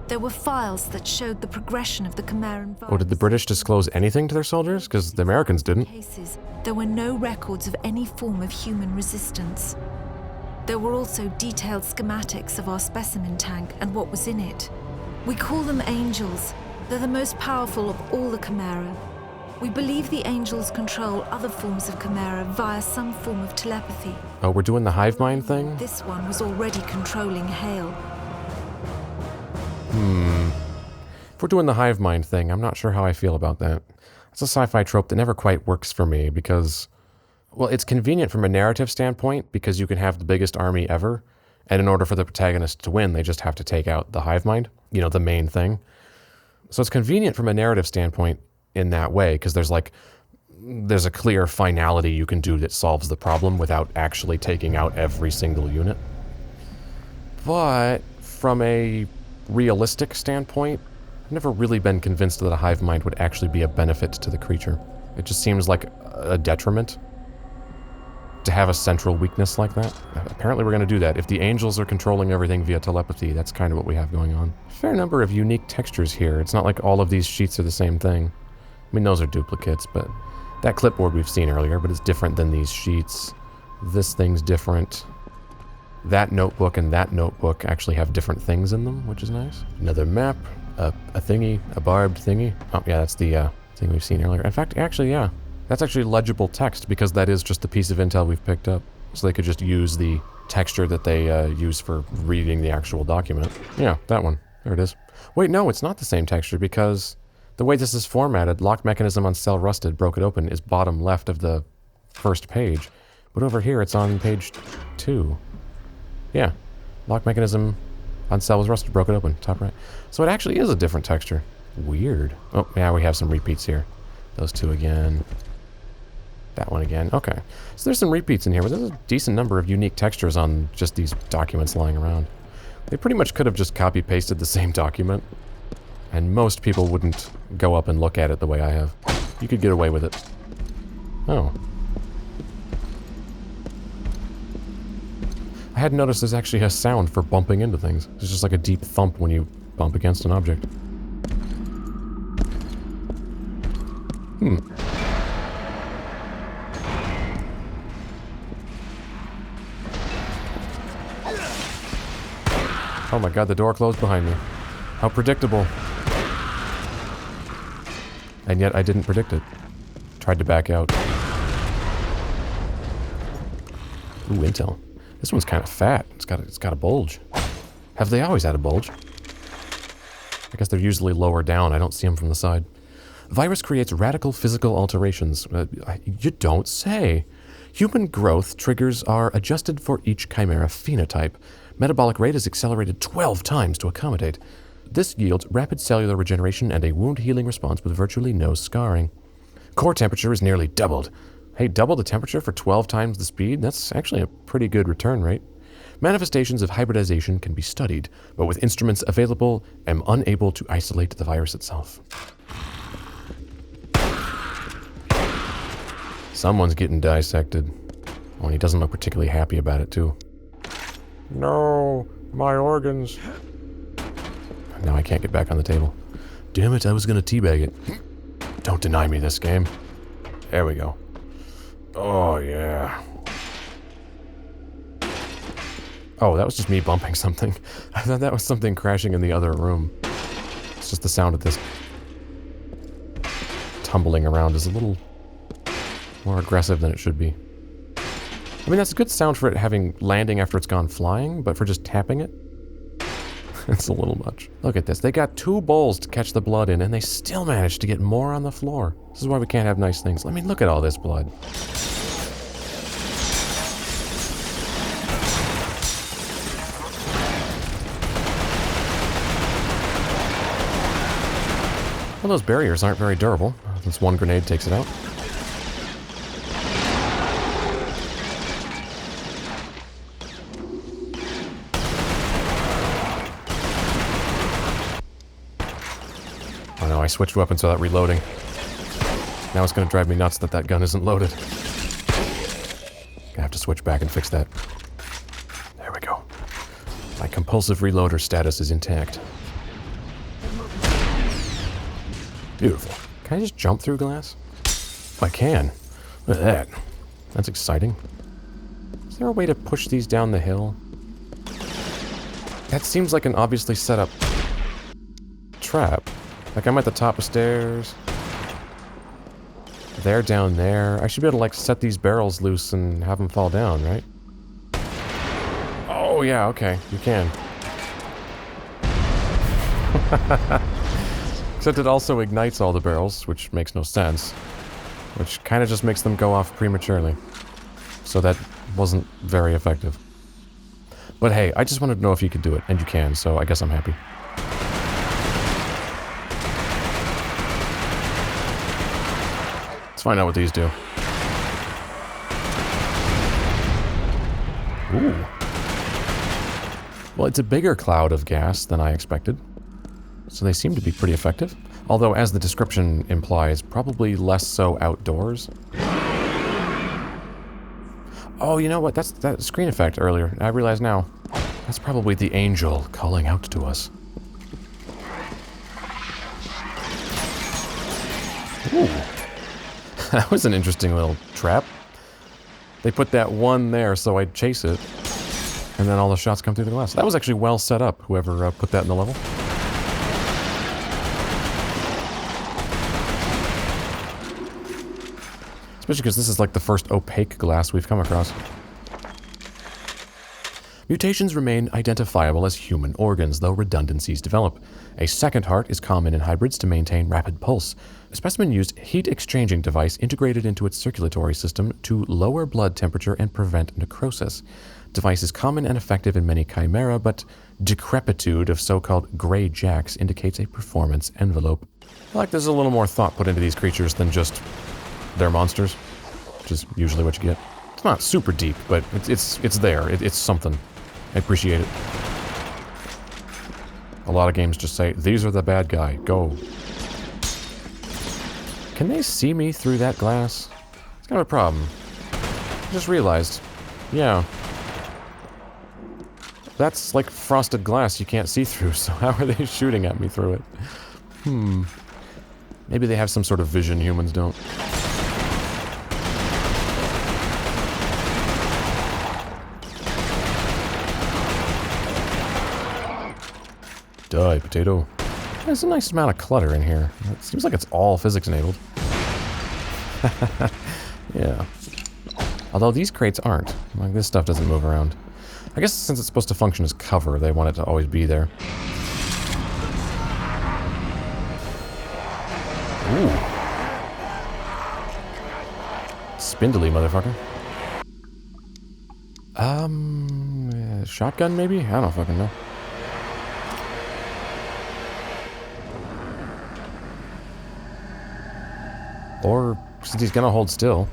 There were files that showed the progression of the Chimeran virus. Oh, did the British disclose anything to their soldiers? Because the Americans didn't. Cases, there were no records of any form of human resistance. There were also detailed schematics of our specimen tank and what was in it. We call them angels. They're the most powerful of all the Chimera. We believe the angels control other forms of Chimera via some form of telepathy. Oh, we're doing the hive mind thing? This one was already controlling Hale. If we're doing the hive mind thing, I'm not sure how I feel about that. It's a sci-fi trope that never quite works for me because, well, it's convenient from a narrative standpoint because you can have the biggest army ever, and in order for the protagonist to win, they just have to take out the hive mind, you know, the main thing. So it's convenient from a narrative standpoint in that way, because there's a clear finality you can do that solves the problem without actually taking out every single unit. But from a realistic standpoint, I've never really been convinced that a hive mind would actually be a benefit to the creature. It just seems like a detriment to have a central weakness like that. Apparently we're going to do that. If the angels are controlling everything via telepathy, that's kind of what we have going on. Fair number of unique textures here. It's not like all of these sheets are the same thing. I mean, those are duplicates, but that clipboard we've seen earlier, but it's different than these sheets. This thing's different. that notebook and that notebook actually have different things in them, which is nice. Another map, a thingy, a barbed thingy. Oh, yeah, that's the thing we've seen earlier. In fact, actually, yeah. That's actually legible text because that is just the piece of intel we've picked up. So they could just use the texture that they use for reading the actual document. Yeah, that one. There it is. Wait, no, it's not the same texture because the way this is formatted, lock mechanism on cell rusted, broke it open, is bottom left of the first page. But over here, it's on page 2. Yeah, lock mechanism on cell was rusted, broke it open, top right. So it actually is a different texture. Weird. Oh, yeah, we have some repeats here. Those two again. That one again. Okay. So there's some repeats in here, but there's a decent number of unique textures on just these documents lying around. They pretty much could have just copy-pasted the same document, and most people wouldn't go up and look at it the way I have. You could get away with it. Oh. I hadn't noticed there's actually a sound for bumping into things. It's just like a deep thump when you bump against an object. Oh my god, the door closed behind me. How predictable. And yet I didn't predict it. Tried to back out. Ooh, intel. This one's kind of fat. It's got a bulge. Have they always had a bulge? I guess they're usually lower down. I don't see them from the side. Virus creates radical physical alterations. You don't say. Human growth triggers are adjusted for each chimera phenotype. Metabolic rate is accelerated 12 times to accommodate. This yields rapid cellular regeneration and a wound healing response with virtually no scarring. Core temperature is nearly doubled. Hey, double the temperature for 12 times the speed? That's actually a pretty good return rate. Manifestations of hybridization can be studied, but with instruments available, am unable to isolate the virus itself. Someone's getting dissected. Oh, and he doesn't look particularly happy about it, too. No, my organs. Now I can't get back on the table. Damn it, I was gonna teabag it. Don't deny me this game. There we go. Oh, yeah. Oh, that was just me bumping something. I thought that was something crashing in the other room. It's just the sound of this tumbling around is a little more aggressive than it should be. I mean, that's a good sound for it having landing after it's gone flying, but for just tapping it, it's a little much. Look at this. They got 2 bowls to catch the blood in, and they still managed to get more on the floor. This is why we can't have nice things. I mean, look at all this blood. Well, those barriers aren't very durable. This one grenade takes it out. I switched weapons without reloading. Now it's going to drive me nuts that that gun isn't loaded. Gonna have to switch back and fix that. There we go. My compulsive reloader status is intact. Beautiful. Can I just jump through glass? I can. Look at that. That's exciting. Is there a way to push these down the hill? That seems like an obviously set up trap. Like, I'm at the top of stairs. They're down there. I should be able to, like, set these barrels loose and have them fall down, right? Oh, yeah, okay. You can. Except it also ignites all the barrels, which makes no sense. Which kind of just makes them go off prematurely. So that wasn't very effective. But hey, I just wanted to know if you could do it, and you can, so I guess I'm happy. Let's find out what these do. Ooh. Well, it's a bigger cloud of gas than I expected. So they seem to be pretty effective. Although, as the description implies, probably less so outdoors. Oh, you know what? That's that screen effect earlier. I realize now. That's probably the angel calling out to us. Ooh. That was an interesting little trap. They put that one there so I'd chase it. And then all the shots come through the glass. That was actually well set up, whoever put that in the level. Especially because this is like the first opaque glass we've come across. Mutations remain identifiable as human organs, though redundancies develop. A second heart is common in hybrids to maintain rapid pulse. A specimen used heat-exchanging device integrated into its circulatory system to lower blood temperature and prevent necrosis. Device is common and effective in many Chimera, but decrepitude of so-called gray jacks indicates a performance envelope. I feel like there's a little more thought put into these creatures than just they're monsters, which is usually what you get. It's not super deep, but it's there. It's something. I appreciate it. A lot of games just say, these are the bad guy, go. Can they see me through that glass? It's kind of a problem. I just realized. Yeah. That's like frosted glass you can't see through, so how are they shooting at me through it? Maybe they have some sort of vision humans don't. Die, potato. There's a nice amount of clutter in here. It seems like it's all physics enabled. Yeah. Although these crates aren't. Like, this stuff doesn't move around. I guess since it's supposed to function as cover, they want it to always be there. Ooh. Spindly motherfucker. Shotgun maybe? I don't fucking know. Or, since he's gonna hold still.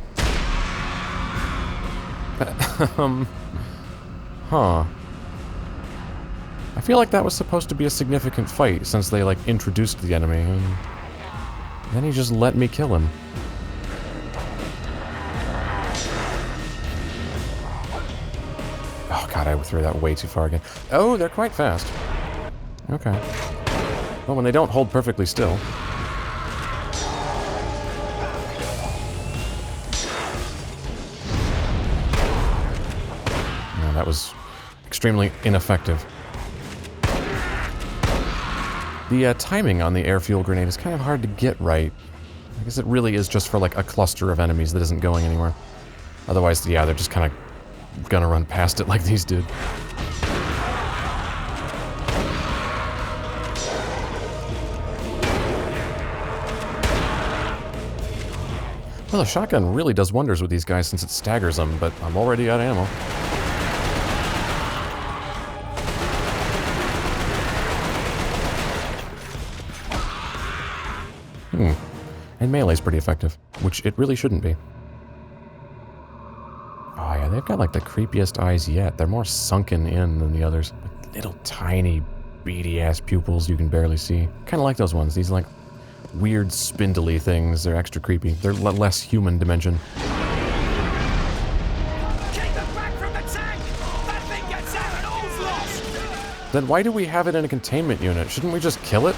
Huh. I feel like that was supposed to be a significant fight, since they, like, introduced the enemy, and then he just let me kill him. Oh god, I threw that way too far again. Oh, they're quite fast. Okay. Well, when they don't hold perfectly still. That was extremely ineffective. The timing on the air fuel grenade is kind of hard to get right. I guess it really is just for like a cluster of enemies that isn't going anywhere. Otherwise, yeah, they're just kind of gonna run past it like these did. Well, the shotgun really does wonders with these guys since it staggers them, but I'm already out of ammo. And melee's pretty effective, which it really shouldn't be. Oh yeah, they've got like the creepiest eyes yet. They're more sunken in than the others. Like little tiny beady ass pupils you can barely see. Kind of like those ones. These like weird spindly things. They're extra creepy. They're less human dimension. Keep it back from the tank! That thing gets out and all's lost! Then why do we have it in a containment unit? Shouldn't we just kill it?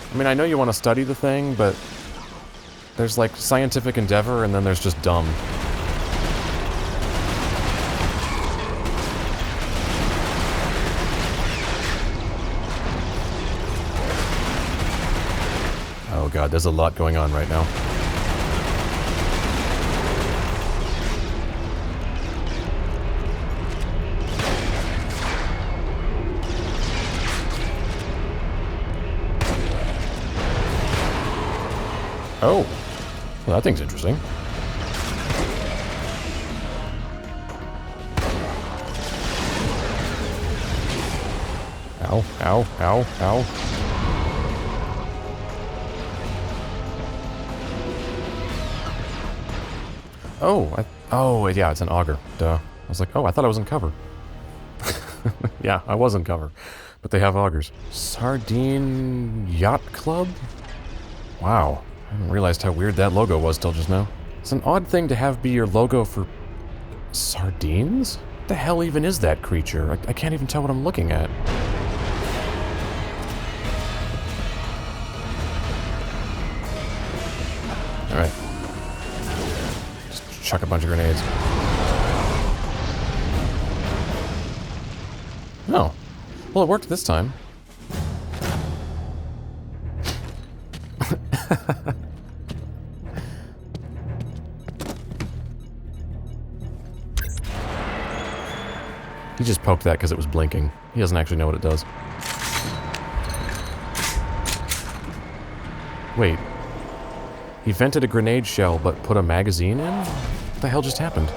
I mean, I know you want to study the thing, but there's like scientific endeavor and then there's just dumb. Oh god, there's a lot going on right now. Oh, well, that thing's interesting. Ow, ow, ow, ow. Oh, yeah, it's an auger. Duh. I was like, oh, I thought I was in cover. Yeah, I was in cover. But they have augers. Sardine Yacht Club? Wow. I hadn't realized how weird that logo was till just now. It's an odd thing to have be your logo for sardines? What the hell even is that creature? I can't even tell what I'm looking at. Alright. Just chuck a bunch of grenades. Oh. Well, it worked this time. He just poked that because it was blinking. He doesn't actually know what it does. Wait. He vented a grenade shell but put a magazine in? What the hell just happened?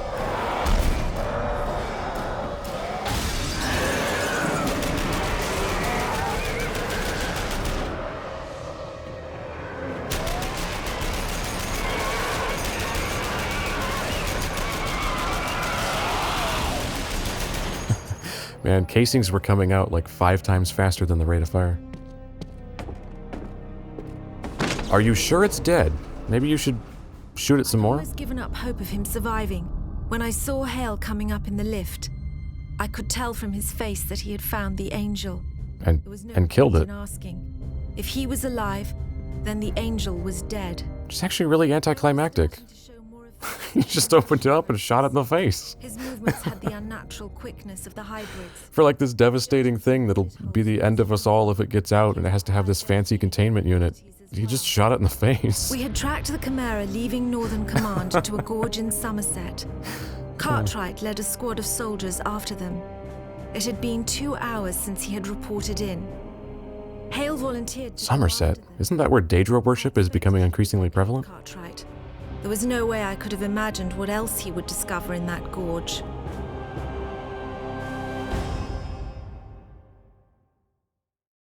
Man, casings were coming out like 5 times faster than the rate of fire. Are you sure it's dead? Maybe you should shoot it some more? I was given up hope of him surviving when I saw Hale coming up in the lift. I could tell from his face that he had found the angel. There was no And killed point it. in asking. If he was alive, then the angel was dead. It's actually really anticlimactic. He just opened it up and shot it in the face. His movements had the unnatural quickness of the hybrids. For like this devastating thing that'll be the end of us all if it gets out and it has to have this fancy containment unit. He just shot it in the face. We had tracked the Chimera leaving Northern Command to a gorge in Somerset. Cartwright led a squad of soldiers after them. It had been 2 hours since he had reported in. Hale volunteered to Somerset? Isn't that where Daedra worship is becoming increasingly prevalent? Cartwright. There was no way I could have imagined what else he would discover in that gorge.